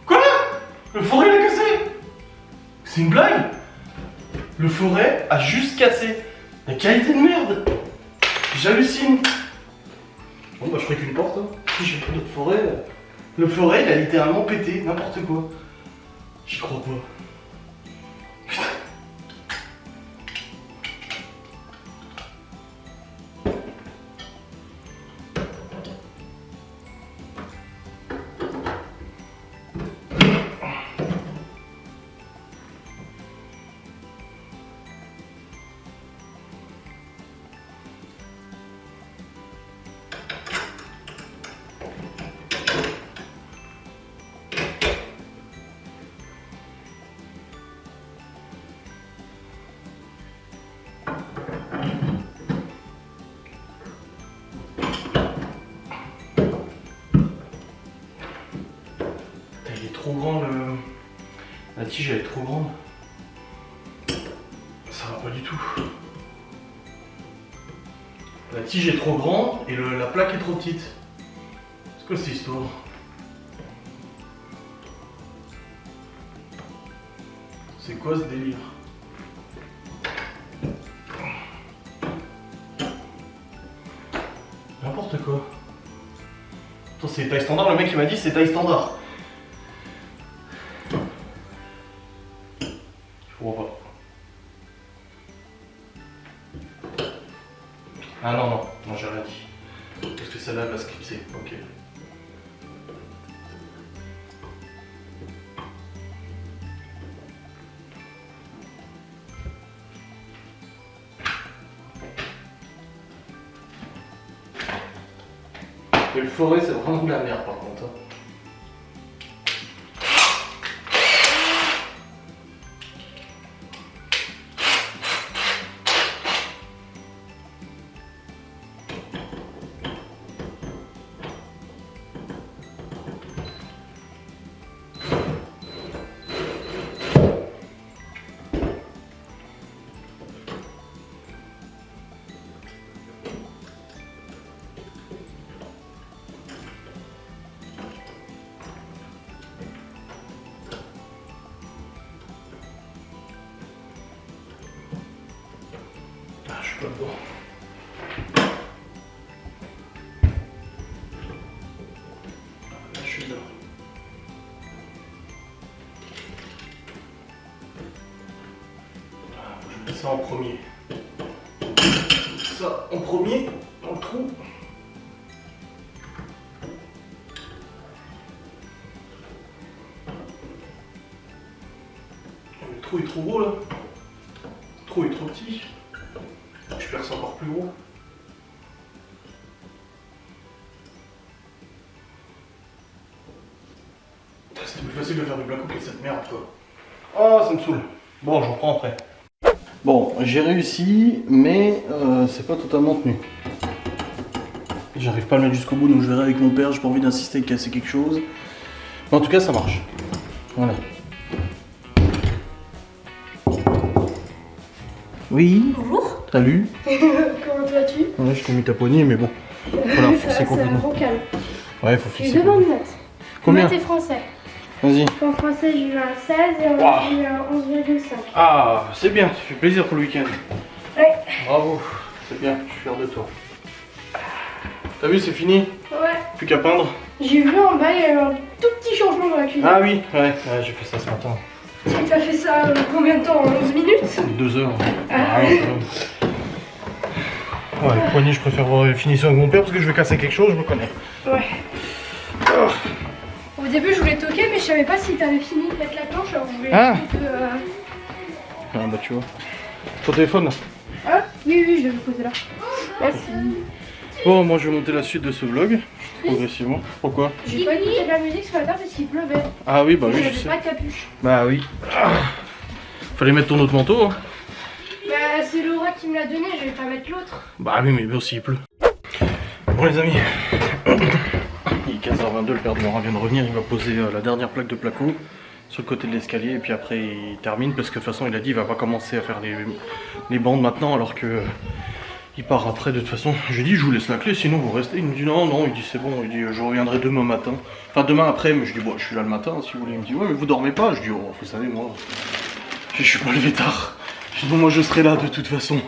Quoi? Le forêt l'a cassé? C'est une blague? Le forêt a juste cassé. La qualité de merde. J'hallucine. Bon bah je ferai qu'une porte. Hein. Si j'ai pas d'autre forêt. Le forêt il a littéralement pété. N'importe quoi. J'y crois pas. Putain. Il est trop grand le... La tige elle est trop grande. Ça va pas du tout. La tige est trop grande et la plaque est trop petite. C'est quoi cette histoire? C'est quoi ce délire? N'importe quoi. Attends, c'est taille standard, le mec il m'a dit c'est taille standard. Je comprends pas. Ah non, non, non, j'ai rien dit. Parce que celle-là elle va se clipser, ok. Et le forêt c'est vraiment de la merde par contre. Hein. Pas dedans. Là, je suis dedans. Je mets ça en premier. Ça en premier, dans le trou. Le trou est trop gros là. Le trou est trop petit. Je perce encore plus gros. C'était plus facile de faire du black que cette merde quoi. Oh ça me saoule. Bon je reprends après. Bon j'ai réussi mais c'est pas totalement tenu. J'arrive pas à le mettre jusqu'au bout donc je verrai avec mon père, j'ai pas envie d'insister et casser quelque chose. Mais en tout cas ça marche. Voilà. Oui. Bonjour. Salut. Comment vas-tu? Ouais, je t'ai mis ta poignée, mais bon. Voilà, c'est complètement. C'est calme. Ouais, faut J'ai fixer. deux bonnes notes. Combien? Maths et français. Vas-y. En français, j'ai eu un 16 et en maths, j'ai eu un 11,5. Ah, c'est bien, ça fait plaisir pour le week-end. Ouais. Bravo, c'est bien, je suis fier de toi. T'as vu, c'est fini? Ouais. Plus qu'à peindre. J'ai vu en bas, il y a eu un tout petit changement dans la cuisine. Ah oui, ouais, j'ai fait ça ce matin. T'as fait ça combien de temps? 11 minutes? 2 heures. Ah. Ouais, le poignet, je préfère voir les finitions avec mon père parce que je vais casser quelque chose, je me connais. Ouais. Au début, je voulais toquer, mais je savais pas si t'avais fini de mettre la planche, alors je voulais Ah. que, Ah bah tu vois. Ton téléphone là. Ah oui, oui, je vais le poser là. Merci. Bon, moi je vais monter la suite de ce vlog, progressivement. Pourquoi? J'ai pas écouté de la musique ce matin parce qu'il pleuvait. Ah oui, bah oui, je J'avais sais. pas de capuche. Bah oui. Fallait mettre ton autre manteau. Hein. Bah, c'est Laura qui me l'a donné, je vais pas mettre l'autre. Bah oui, mais bien s'il pleut. Bon les amis, il est 15h22, le père de Laura vient de revenir, il va poser la dernière plaque de placo sur le côté de l'escalier et puis après il termine parce que de toute façon il a dit il va pas commencer à faire les bandes maintenant alors que il part après de toute façon. Je lui ai dit je vous laisse la clé sinon vous restez. Il me dit non, il dit c'est bon, il dit je reviendrai demain matin. Enfin demain après, mais je dis bon je suis là le matin si vous voulez. Il me dit ouais mais vous dormez pas. Je dis oh vous savez moi je suis pas levé tard. Je dis bon moi je serai là de toute façon,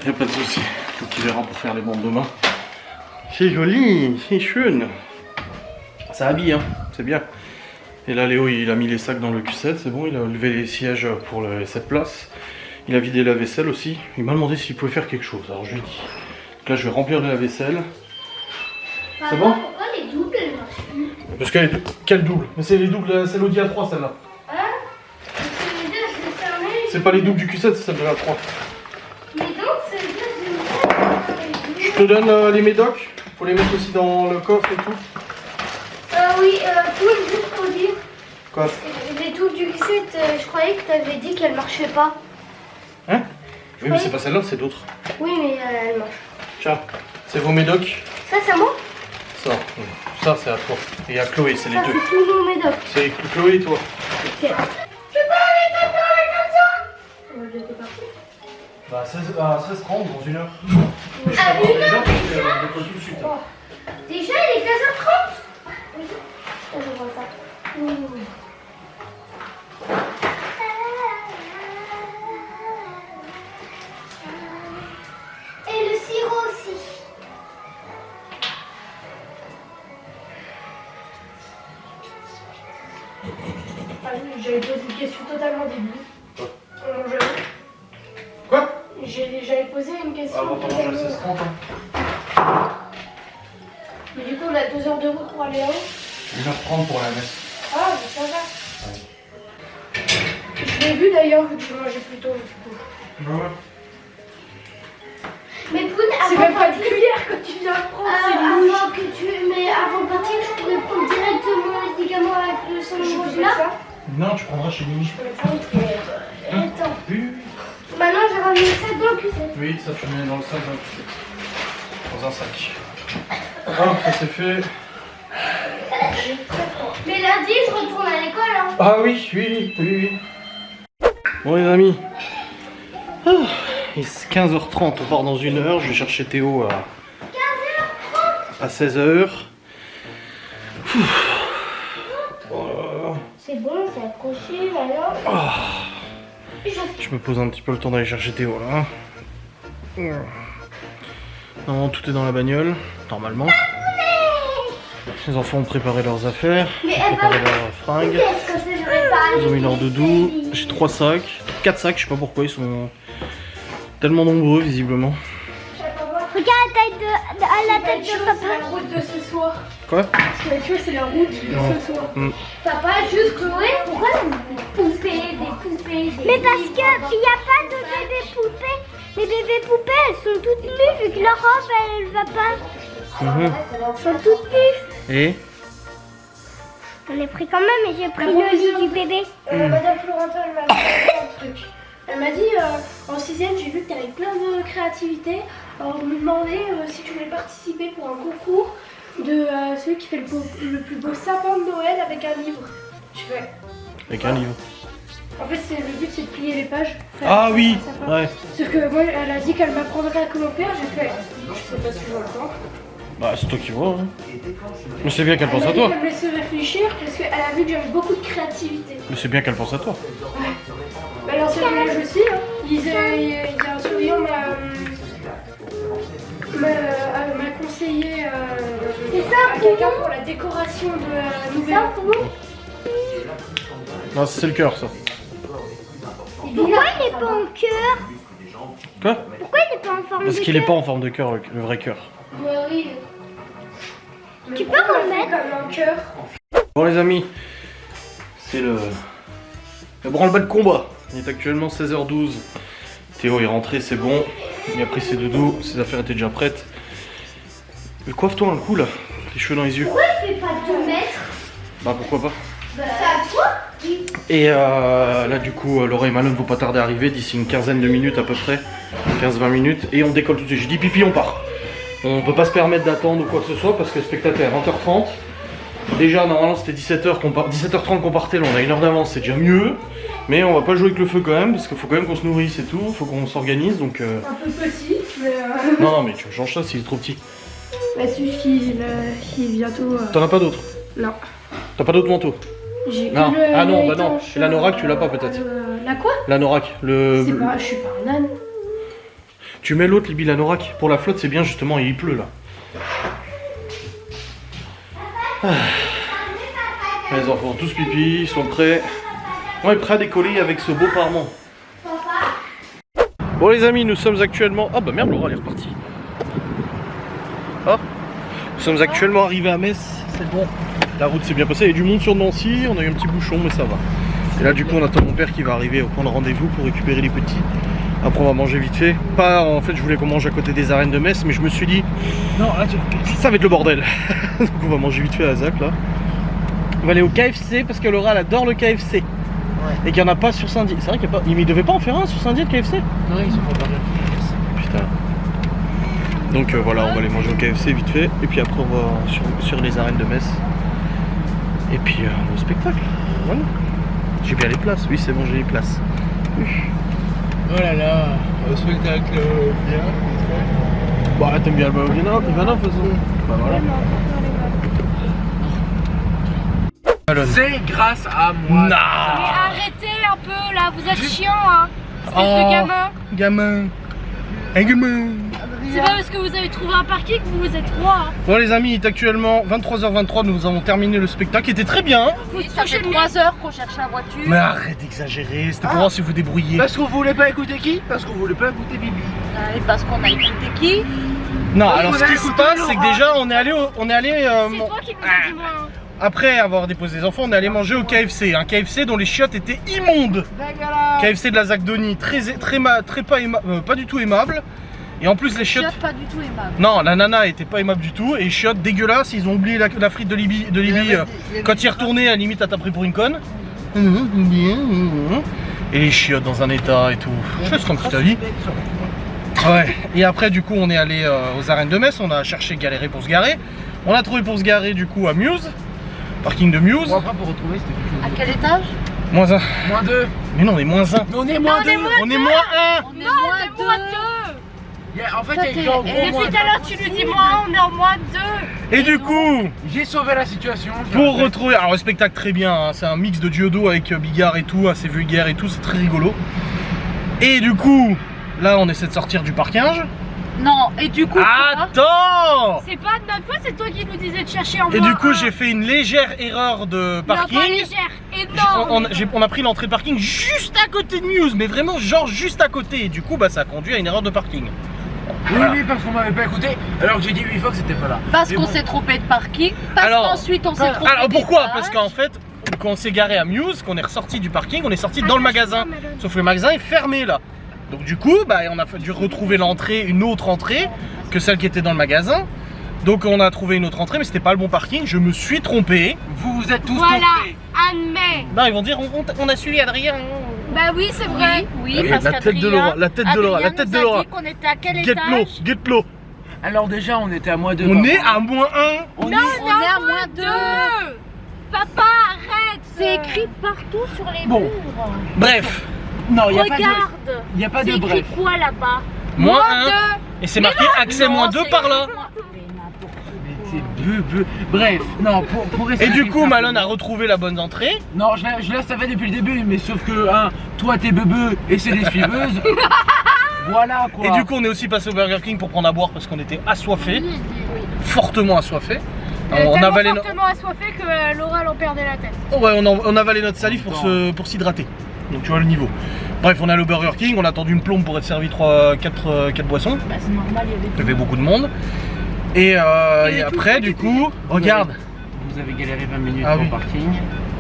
y a pas de souci. Donc il verra pour faire les bandes demain. C'est joli, c'est chouette. Ça habille hein, c'est bien. Et là Léo il a mis les sacs dans le Q7, c'est bon, il a levé les sièges pour les 7 places. Il a vidé la vaisselle aussi. Il m'a demandé s'il pouvait faire quelque chose, alors je lui ai dit. Donc là je vais remplir de la vaisselle. C'est bon? Pourquoi les doubles elles marchent plus? Parce qu'elle est... Quelle double? Mais c'est les doubles, c'est l'Audi A3 celle-là. Hein? Parce que les deux je les fermais. C'est pas les doubles du Q7, c'est celle de la A3. Mais donc c'est les deux Je te donne les médocs. Faut les mettre aussi dans le coffre et tout. Oui, tout juste pour dire. Quoi? Les doubles du Q7, je croyais que tu avais dit qu'elles marchaient pas. Hein? Oui, mais c'est pas celle-là, c'est d'autres. Oui, mais elles marchent. Tiens, c'est vos médocs. Ça, c'est à moi? Ça c'est à toi. Et à Chloé, c'est les Ça, deux. c'est tous nos médocs. C'est Chloé et toi. Ok. Tu peux arrêter de parler comme ça? J'étais partie. Bah, à 16h30 dans une heure. À une heure tout de suite. Oh. Déjà, il est 15h30. Oui. Je vois ça. Et le sirop aussi. Ah oui, j'avais posé une question totalement débile. Quoi? J'avais posé une question. Avant de manger à 16h30. Mais du coup, on a 2 heures de route pour aller là-haut. 1h30 pour la messe. Ah, mais ça va. Je l'ai vu d'ailleurs, vu que je mangeais plus tôt. Bah ouais. Mais Poun, C'est même pas une cuillère que tu viens de prendre, c'est louche. avant que mais avant de partir, je pourrais prendre directement le médicament avec le sang Je rouge peux là. ça. Non, tu prendras chez Mimi. Attends. Oui, Maintenant, j'ai ramené ça dans le cuisine. oui, ça tu mets dans le sac, dans un sac. Hop, ça c'est fait. Mais lundi, je retourne à l'école. Hein. Ah oui. Bon les amis. Il est 15h30, on part dans une heure. Je vais chercher Théo à 16h. C'est bon, c'est accroché, alors. Je me pose un petit peu le temps d'aller chercher Théo là. Non, tout est dans la bagnole, normalement. Les enfants ont préparé leurs affaires, Mais ont préparé leurs fringues. Qu'est-ce que c'est, je vais pas Ils ont mis leur aller doudou. vite. J'ai 3 sacs, 4 sacs, je sais pas pourquoi ils sont tellement nombreux visiblement. Regarde la tête de C'est papa. la route de ce soir. Quoi? Ce qui va être chaud, c'est la route de Non. ce soir. Papa, juste Chloé, pourquoi des poupées, Mais parce qu'il n'y a pas de bébés poupées. Les bébés poupées, elles sont toutes nues vu que leur robe, elle va pas. Elles sont toutes nues. Et? On est pris quand même et j'ai pris le lit du bébé. Madame Florentin, elle m'a dit un truc. Elle m'a dit, en 6ème, j'ai vu que tu avais plein de créativité. Alors, on me demandait si tu voulais participer pour un concours de celui qui fait le plus beau sapin de Noël avec un livre. Je fais. Avec un livre. En fait, le but, c'est de plier les pages. faire Ah un oui, sapin. ouais. Sauf que moi, elle a dit qu'elle m'apprendrait à comment faire. J'ai fait. Je sais pas si j'aurai le temps. Bah c'est toi qui vois. Hein. Mais c'est bien qu'elle pense Elle à m'a dit toi. qu'elle me laissait réfléchir parce qu'elle a vu que j'avais beaucoup de créativité. Mais c'est bien qu'elle pense à toi. Bah, l'ancien village aussi, hein. Il y a un surveillant m'a conseillé à quelqu'un pour la décoration de la nouvelle. Non, c'est le cœur ça. Pourquoi il n'est pas en cœur? Quoi? Pourquoi il n'est pas en forme Parce de qu'il est cœur? pas en forme de cœur, le vrai cœur. Ouais, oui. Tu peux remettre? Comme un cœur. Bon les amis, c'est le branle-bas de combat. Il est actuellement 16h12. Théo est rentré, c'est bon. Il a pris ses doudous, ses affaires étaient déjà prêtes. Mais coiffe-toi un coup là, les cheveux dans les yeux. Pourquoi il fait pas 2 mètres? Bah pourquoi pas? C'est à toi? Et là du coup Laura et Malone vont pas tarder à arriver d'ici une quinzaine de minutes à peu près, 15-20 minutes, et on décolle tout de suite. J'ai dit pipi, on part. On peut pas se permettre d'attendre ou quoi que ce soit parce que le spectacle est à 20h30. Déjà normalement c'était 17h30 qu'on partait, là on a une heure d'avance, c'est déjà mieux. Mais on va pas jouer avec le feu quand même parce qu'il faut quand même qu'on se nourrisse et tout, faut qu'on s'organise donc... Un peu petit, mais... Non mais tu me changes ça s'il est trop petit. Bah celui qui est bientôt... T'en as pas d'autres? Non. T'as pas d'autres manteaux? J'ai Non. que le... Ah non, bah non, étanche, l'anorak tu l'as pas peut-être. La quoi? L'anorak, le... C'est pas... Je suis pas un âne. Tu mets l'autre, Libby, l'anorak. Pour la flotte c'est bien justement, il pleut là. Les enfants font tous pipi, ils sont prêts. On est prêts à décoller avec ce beau parement. Bon les amis, nous sommes actuellement... Ah bah merde, Laura elle est repartie. Ah. Nous sommes actuellement arrivés à Metz, c'est bon. La route s'est bien passée, il y a du monde sur Nancy, on a eu un petit bouchon mais ça va. Et là du coup on attend mon père qui va arriver au point de rendez-vous pour récupérer les petits. Après on va manger vite fait. Pas en fait je voulais qu'on mange à côté des arènes de Metz, mais je me suis dit... Non là ça va être le bordel. Donc on va manger vite fait à Zach là. On va aller au KFC parce que Laura elle adore le KFC. Ouais. Et qu'il n'y en a pas sur Saint-Dié. C'est vrai qu'il n'y a pas. Il devait pas en faire un sur Saint-Dié le KFC? Non, ils se font pas bien. Putain. Donc voilà, on va aller manger au KFC vite fait. Et puis après on va sur les arènes de Metz. Et puis on va au spectacle. Voilà. J'ai bien les places. Oui c'est bon, j'ai les places. Oh là là, au spectacle bien. Bah t'aimes bien le Ivana de toute façon. Bah voilà. C'est grâce à moi. Non. Mais arrêtez un peu là, vous êtes chiant hein. Espèce de gamin. Gamin. Un gamin. C'est pas parce que vous avez trouvé un parking que vous êtes roi. Hein. Bon les amis, il est actuellement 23h23, nous avons terminé le spectacle, qui était très bien. Oui, ça fait 3 heures qu'on cherche la voiture. Mais arrête d'exagérer, c'était pour voir si vous débrouillez. Parce qu'on voulait pas écouter qui? Parce qu'on voulait pas écouter Bibi. Et parce qu'on a écouté qui? Non, Parce alors qu'on ce a qui se écouté passe, c'est que Laura. déjà on est allé C'est toi qui nous as dit moi. Hein. après avoir déposé les enfants, on est allé manger au KFC. Un KFC dont les chiottes étaient immondes. KFC de la Zagdonie, pas du tout aimable. Et en plus les chiottes... Pas du tout aimable. Non, la nana était pas aimable du tout. Et les chiottes dégueulasses, ils ont oublié la frite de Libye. Quand il est retourné, à la limite, à t'as pris pour une conne. Et les chiottes dans un état et tout. Je sais ce qu'on me ta vie. Ouais. Et après, du coup, on est allé aux arènes de Metz. On a cherché, galéré pour se garer. On a trouvé pour se garer, du coup, à Muse. Parking de Muse. Bon, après, pour retrouver, c'était quelque chose. À quel étage? Moins 1. Moins 2. Mais non, on est moins 1. On est moins 2. On est moins 1. On est moins 2. En fait, il y a écrit en gros Depuis moins tout à l'heure, tu nous dis moins 1, on est en moins 2. Et du coup, J'ai sauvé la situation. pour retrouver... Alors, le spectacle, très bien. Hein, c'est un mix de Diodo avec Bigard et tout, assez vulgaire et tout. C'est très rigolo. Et du coup, là, on essaie de sortir du parking. Non, et du coup. Attends! C'est pas de notre faute, c'est toi qui nous disais de chercher en Et moins du coup, 1. j'ai fait une légère erreur de parking. Non, pas légère, énorme. On a pris l'entrée de parking juste à côté de Muse, mais vraiment genre juste à côté. Et du coup, bah, ça a conduit à une erreur de parking. Voilà. Oui, parce qu'on m'avait pas écouté, alors que j'ai dit 8 fois que c'était pas là. Parce Mais qu'on bon. s'est trompé de parking, parce qu'ensuite on s'est trompé. Alors pourquoi? d'étage. Parce qu'en fait, quand on s'est garé à Muse, qu'on est ressorti du parking, on est sorti dans le magasin. Sauf que le magasin est fermé là. Donc du coup, bah, on a dû retrouver l'entrée, une autre entrée que celle qui était dans le magasin. Donc on a trouvé une autre entrée, mais c'était pas le bon parking. Je me suis trompé. Vous êtes tous Voilà, trompés. admets. Non, ils vont dire on a suivi Adrien. Bah oui, c'est vrai. Oui, Oui, parce la tête de Laura, la tête de Laura, la tête de Laura. qu'on était à quel Get-lo, étage? get-lo. Alors déjà, on était à moins 2. On est à moins 1. On Non, on est à moins 2. Papa, arrête. C'est écrit partout sur les Bon. murs. Bref. Non, il n'y a pas de... Regarde. Il n'y a pas C'est de écrit bref. quoi là-bas? Moins 1. 2. Et c'est marqué accès moins 2 par là. C'est bleu. Bref, non, pour Et essayer du de coup, faire- Malone a retrouvé la bonne entrée. Non, je la savais depuis le début, mais sauf que, hein, toi t'es bebeux et c'est des suiveuses. Voilà quoi. Et du coup, on est aussi passé au Burger King pour prendre à boire parce qu'on était assoiffés. Fortement assoiffés. On avalait tellement assoiffé que Laura en perdait la tête. Oh ouais, on avalait notre salive pour s'hydrater. Donc tu vois le niveau. Bref, on est allé au Burger King, on a attendu une plombe pour être servi 4 boissons. Bah c'est normal, Il y avait beaucoup de monde. Et après, du coup, regarde. Vous avez galéré 20 minutes Ah pour oui. le parking.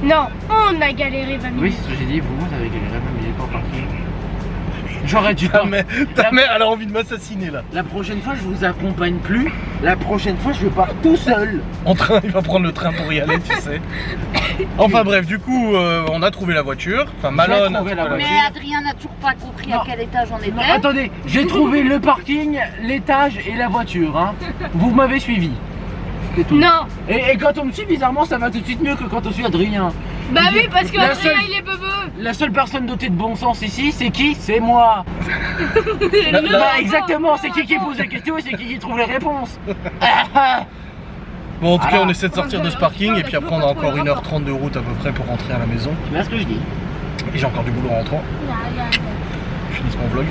Non, on a galéré 20 minutes. Oui, c'est ce que j'ai dit, vous avez galéré 20 minutes pour le parking. J'aurais dû Ta pas. mère, elle a envie de m'assassiner là. La prochaine fois, je vous accompagne plus. La prochaine fois, je pars tout seul. En train, il va prendre le train pour y aller, tu sais. Enfin bref, du coup, on a trouvé la voiture. Enfin, Malone a trouvé la voiture. Mais Adrien n'a toujours pas compris à quel étage on était. Non, attendez, j'ai trouvé le parking, l'étage et la voiture. Hein. Vous m'avez suivi. C'est tout. Non. Et quand on me suit, bizarrement, ça va tout de suite mieux que quand on suit Adrien. Bah oui, parce que La Adrien, seule- il est bebeu. La seule personne dotée de bon sens ici, c'est qui? C'est moi. Bah, exactement, c'est qui pose les questions et c'est qui trouve les réponses. Bon, en tout cas, Voilà. on essaie de sortir de ce parking et puis après, on a encore 1h30 de route à peu près pour rentrer à la maison. C'est bien ce que je dis. Et j'ai encore du boulot en rentrant. Je finis mon vlog.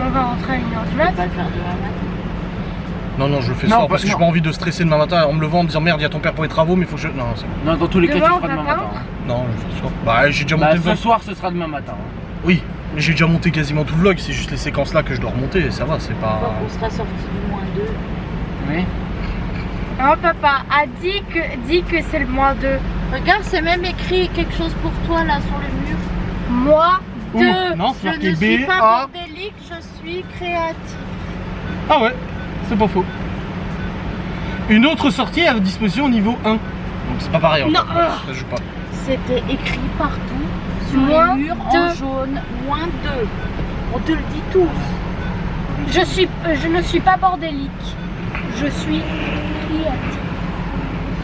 On va rentrer à 1h du mat. Pas le faire de la main. Non, je le fais ce Non, soir bah, parce que j'ai non. pas envie de stresser demain matin en me levant en me disant merde, il y a ton père pour les travaux, mais il faut que je. Non, c'est bon. Non, dans tous les cas, tu Demain, le on feras va demain pas matin. hein. Non, je le fais ce soir. Bah, j'ai déjà Bah, monté le ce vlog. soir, ce sera demain matin. hein. Oui, mais j'ai déjà monté quasiment tout le vlog, c'est juste les séquences là que je dois remonter et ça va, c'est pas. On sera sorti du moins 2. Oui. Non, papa a dit que c'est le -2. Regarde, c'est même écrit quelque chose pour toi là sur le mur. Moi, Ouh, 2. non, c'est Je marqué ne suis B, pas A. bordélique, je suis créatif. Ah ouais, c'est pas faux. Une autre sortie à disposition au niveau 1. Donc c'est pas pareil encore. Non. Ça joue pas. C'était écrit partout sur Moins les murs en 2. jaune, -2. On te le dit tous. Je ne suis pas bordélique. Je suis créative.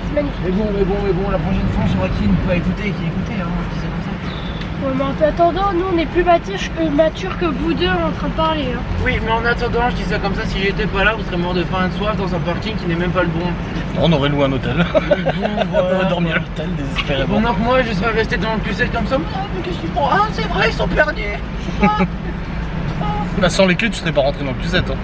C'est magnifique. Mais bon, la prochaine fois, on saura qui ne peut écouter et qui écoutait. Hein. Je dis ça comme ça. Ouais, mais en attendant, nous on est plus matures que vous deux en train de parler. Hein. Oui, mais en attendant, je dis ça comme ça, si j'étais pas là, vous serez mort de faim et de soif dans un parking qui n'est même pas le bon. On aurait loué un hôtel. On Voilà. aurait dormi à l'hôtel désespérément. Pendant que moi, je serais resté dans le cul comme ça. Ah, mais qu'est-ce qu'ils font? Ah, c'est vrai, ils sont perdus. Bah sans les clés, tu serais pas rentré dans le Q7. Hein.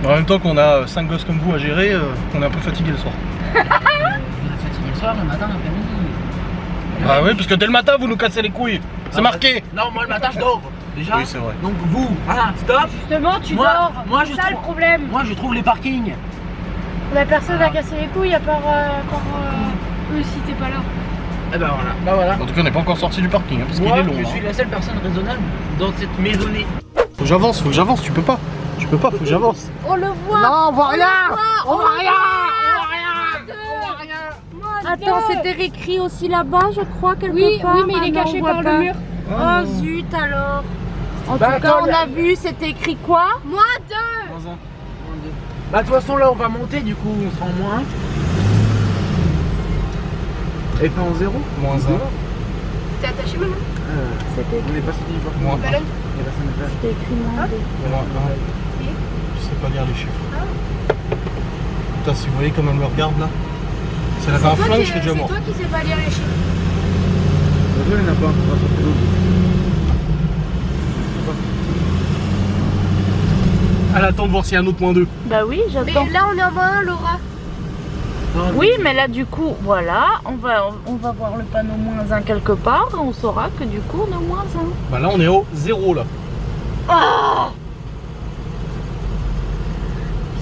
En même temps qu'on a 5 gosses comme vous à gérer, on est un peu fatigué le soir. Vous êtes fatigué le soir, le matin, l'après-midi. Bah oui, parce que dès le matin, vous nous cassez les couilles. C'est marqué. Non, moi le matin, je dors. Déjà. Oui, c'est vrai. Donc vous, stop. Justement, tu Moi- dors. moi, c'est je ça trouve- le problème. Moi, je trouve les parkings. On a personne à casser les couilles à part eux si t'es pas là. Eh ben voilà. En tout cas, on n'est pas encore sorti du parking, hein, parce qu'il Moi, est long. je hein. suis la seule personne raisonnable dans cette maisonnée. Faut que j'avance, tu peux pas. Faut que j'avance. On le voit. Non, on voit rien. On voit rien. Attends, c'était écrit aussi là-bas, je crois, quelque Oui, part. oui, mais il est Ah non, caché on voit par pas. le mur. Oh zut alors. En Bah, tout cas, attends, on a vu, c'était écrit quoi? Moi 2. Bah, de toute façon, là, on va monter, du coup, on sera en moins 1. Et pas en 0. Moins 1. T'es attaché maintenant? On est passé du parking. Moins 1. On est passé à notre place. C'était écrit moins 2. Moins 1. Je sais pas lire les chiffres. Putain, si vous voyez comme elle me regarde là. Si elle avait un flingue, je serais déjà mort. C'est toi qui sais pas lire les chiffres. Il n'y en a pas. On va sortir l'autre. Elle attend de voir s'il y a un autre moins 2. Bah oui, Mais j'attends. là on est en moins 1, Laura. Non, Oui, mais là, du coup, voilà, on va voir le panneau moins 1 quelque part. On saura que du coup, on est au moins 1. Bah là, on est au 0 là.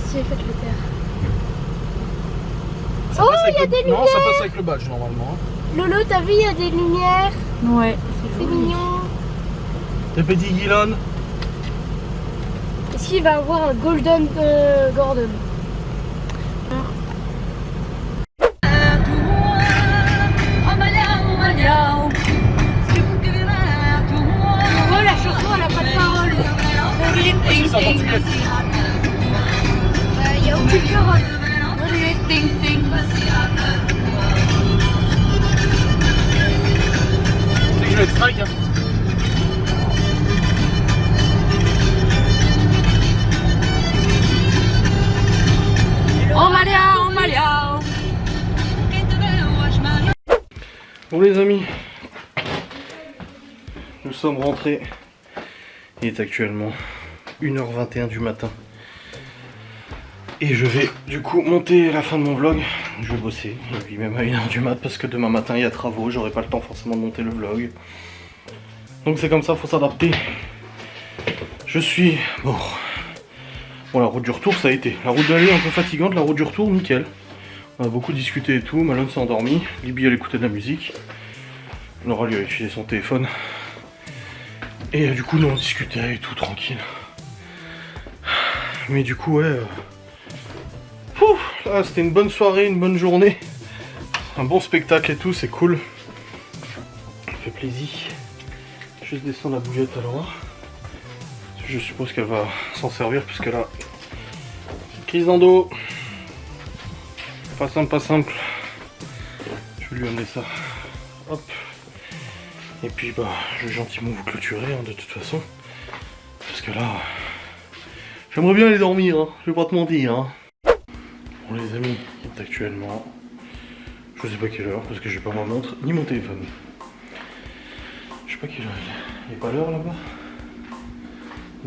Si, faites le taire. Ça passe avec le... Non, ça passe avec le badge normalement. hein. Lolo, t'as vu, il y a des lumières. Ouais. C'est mignon. Tes petits Guilon. Est-ce qu'il va avoir un Golden Gordon? Oh, la chanson, elle a pas de parole. Si, c'est en portugais. Il y a aucune parole. C'est que je vais être strike. Hein. Bon les amis, nous sommes rentrés. Il est actuellement 1h21 du matin. Et je vais du coup monter la fin de mon vlog. Je vais bosser, et puis même à 1h du mat parce que demain matin il y a travaux, j'aurai pas le temps forcément de monter le vlog. Donc c'est comme ça, faut s'adapter. Je suis mort. Bon, la route du retour ça a été. La route d'aller un peu fatigante, la route du retour nickel. On a beaucoup discuté et tout, Malone s'est endormi, Libby elle écoutait de la musique. Laura lui a utilisé son téléphone. Et du coup nous on discutait et tout tranquille. Mais du coup ouais, Là, c'était une bonne soirée, une bonne journée. Un bon spectacle et tout, c'est cool. Ça fait plaisir. Juste descendre la bouillette à Laura. Je suppose qu'elle va s'en servir puisque là, crise d'endo. Pas simple, pas simple. Je vais lui amener ça. Hop. Et puis bah, je vais gentiment vous clôturer hein, de toute façon. Parce que là, j'aimerais bien aller dormir, hein. Je vais pas te mentir. Hein. Bon les amis, il est actuellement, je sais pas quelle heure parce que j'ai pas ma montre ni mon téléphone. Je sais pas quelle heure il est. Il n'y a pas l'heure là-bas.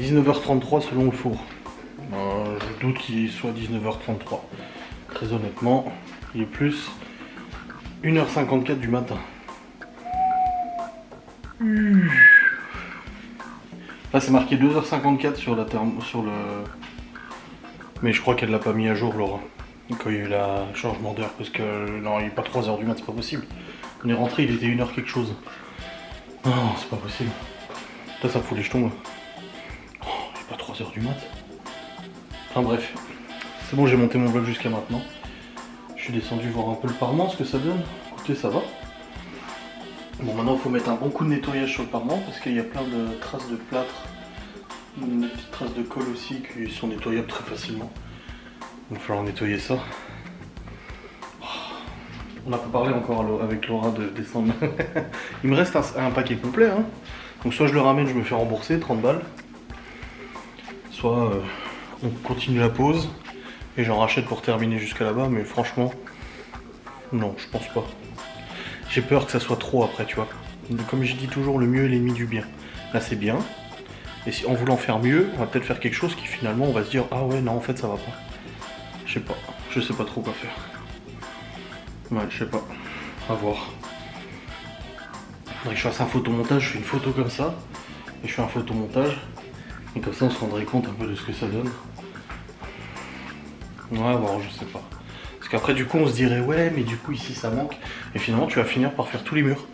19h33 selon le four. Je doute qu'il soit 19h33. Très honnêtement, il est plus 1h54 du matin. Là c'est marqué 2h54 sur la sur le... Mais je crois qu'elle l'a pas mis à jour Laura. Quand il y a eu la changement d'heure parce que non il n'est pas 3h du mat, c'est pas possible. On est rentré, il était 1h quelque chose. Non c'est pas possible. Là ça me fout les jetons. Oh, il est pas 3h du mat. Enfin bref. C'est bon, j'ai monté mon vlog jusqu'à maintenant. Je suis descendu voir un peu le parement, ce que ça donne. Écoutez, ça va. Bon, maintenant il faut mettre un bon coup de nettoyage sur le parement parce qu'il y a plein de traces de plâtre, des petites traces de colle aussi qui sont nettoyables très facilement. Il va falloir nettoyer ça. On n'a pas parlé encore avec Laura de descendre. Il me reste un paquet complet. Hein. Donc soit je le ramène, je me fais rembourser 30 balles. Soit on continue la pause et j'en rachète pour terminer jusqu'à là-bas. Mais franchement, non, je pense pas. J'ai peur que ça soit trop après, tu vois. Comme je dis toujours, le mieux est l'ennemi du bien. Là c'est bien. Et si en voulant faire mieux, on va peut-être faire quelque chose qui finalement on va se dire ah ouais non en fait ça va pas. Je sais pas trop quoi faire. Ouais, je sais pas. À voir. Faudrait que je fasse un photomontage, je fais une photo comme ça. Et je fais un photomontage. Et comme ça on se rendrait compte un peu de ce que ça donne. Ouais bon je sais pas. Parce qu'après du coup on se dirait ouais mais du coup ici ça manque. Et finalement tu vas finir par faire tous les murs.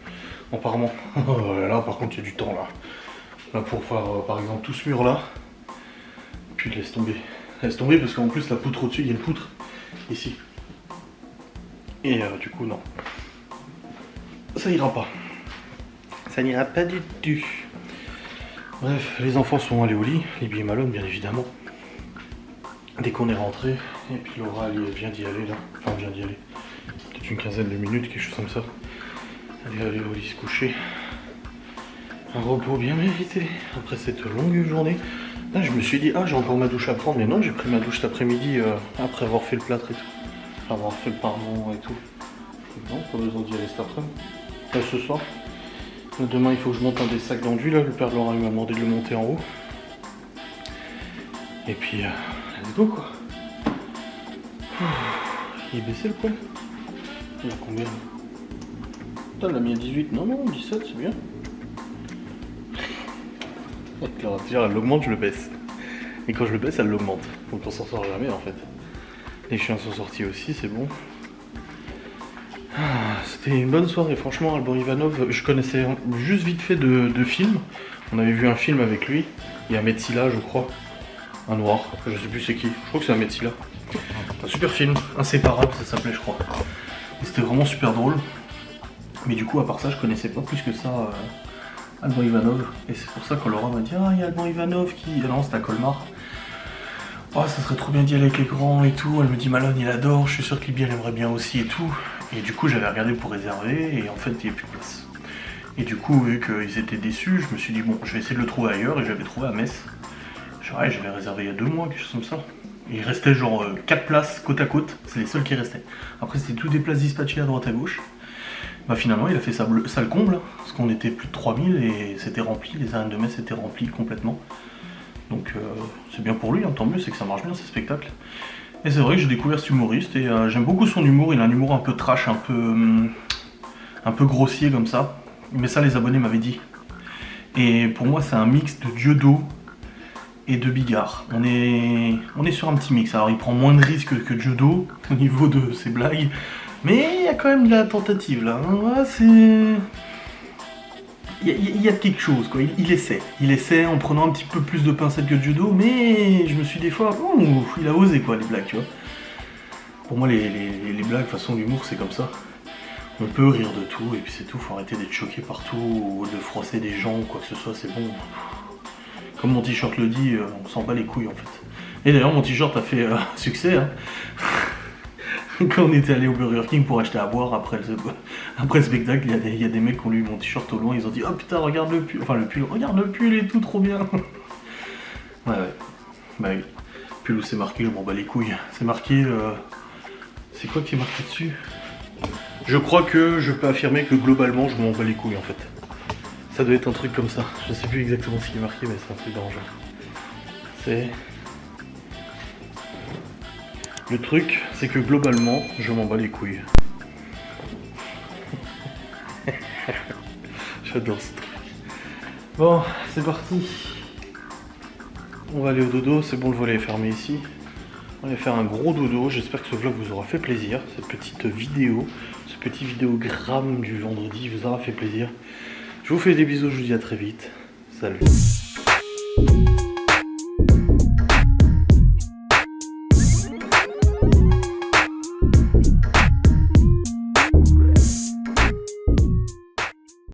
Apparemment. Là par contre il y a du temps là. Là pour faire par exemple tout ce mur là. Puis laisse tomber. Laisse tomber parce qu'en plus la poutre au-dessus, il y a une poutre ici. Et du coup non. Ça ira pas. Ça n'ira pas du tout. Bref, les enfants sont allés au lit, les billets Malone bien évidemment. Dès qu'on est rentré, et puis Laura elle vient d'y aller là. Enfin vient d'y aller. Peut-être une quinzaine de minutes, quelque chose comme ça. Elle est allée au lit se coucher. Un repos bien mérité après cette longue journée. Là je me suis dit ah j'ai encore ma douche à prendre, mais non j'ai pris ma douche cet après-midi après avoir fait le plâtre et tout. Après avoir fait le parement et tout. Non, pas besoin d'y aller cet après-midi. Ce soir. Demain il faut que je monte un des sacs d'enduit là, le père de Laura m'a demandé de le monter en haut. Et puis let's go quoi. Il est baissé le poil. Il a combien? Putain elle l'a mis à 18, non 17 c'est bien. Elle l'augmente, je le baisse. Et quand je le baisse, elle l'augmente. Donc on s'en sort jamais en fait. Les chiens sont sortis aussi, c'est bon. C'était une bonne soirée, franchement. Alban Ivanov, je connaissais juste vite fait de films. On avait vu un film avec lui. Il y a Metsila, je crois. Un noir, je sais plus c'est qui. Je crois que c'est un Metsila. Un super film, Inséparable, ça s'appelait, je crois. Et c'était vraiment super drôle. Mais du coup, à part ça, je connaissais pas plus que ça. Alban Ivanov, et c'est pour ça que Laura m'a dit ah il y a Alban Ivanov qui... non c'était à Colmar. Oh ça serait trop bien d'y aller avec les grands et tout, elle me dit Malone il adore, je suis sûr que Libye elle aimerait bien aussi et tout. Et du coup j'avais regardé pour réserver et en fait il n'y a plus de place. Et du coup vu qu'ils étaient déçus, je me suis dit bon je vais essayer de le trouver ailleurs et je l'avais trouvé à Metz. Genre ouais, j'avais réservé il y a 2 mois, quelque chose comme ça. Et il restait genre 4 places côte à côte, c'est les seules qui restaient. Après c'était toutes des places dispatchées à droite à gauche. Bah finalement il a fait ça le comble, parce qu'on était plus de 3000 et c'était rempli, les arènes de Metz étaient remplies complètement. Donc c'est bien pour lui, hein, tant mieux, c'est que ça marche bien ces spectacles. Et c'est vrai que j'ai découvert cet humoriste et j'aime beaucoup son humour, il a un humour un peu trash, un peu grossier comme ça. Mais ça les abonnés m'avaient dit. Et pour moi c'est un mix de Dieudo et de Bigard. On est sur un petit mix, alors il prend moins de risques que Dieudo au niveau de ses blagues. Mais il y a quand même de la tentative là, hein. Ouais, c'est... Il y a quelque chose quoi, il essaie en prenant un petit peu plus de pincettes que Dieudo, mais je me suis des fois, il a osé quoi les blagues tu vois. Pour moi, les blagues, de toute façon, l'humour, c'est comme ça. On peut rire de tout, et puis c'est tout. Faut arrêter d'être choqué partout, ou de froisser des gens, ou quoi que ce soit, c'est bon. Comme mon t-shirt le dit, on s'en bat les couilles, en fait. Et d'ailleurs, mon t-shirt a fait succès, hein. Quand on était allé au Burger King pour acheter à boire après le spectacle, il y a des mecs qui ont lu mon t-shirt au loin, ils ont dit « Oh putain, regarde le pull !» Enfin, le pull, regarde le pull et tout, trop bien. Ouais. Bah oui. Pull où c'est marqué, je m'en bats les couilles. C'est marqué... C'est quoi qui est marqué dessus? Je crois que je peux affirmer que globalement, je m'en bats les couilles, en fait. Ça doit être un truc comme ça. Je sais plus exactement ce qui est marqué, mais c'est un truc dangereux. C'est... Le truc, c'est que globalement, je m'en bats les couilles. J'adore ce truc. Bon, c'est parti. On va aller au dodo, c'est bon, le volet est fermé ici. On va faire un gros dodo, j'espère que ce vlog vous aura fait plaisir. Cette petite vidéo, ce petit vidéogramme du vendredi vous aura fait plaisir. Je vous fais des bisous, je vous dis à très vite. Salut.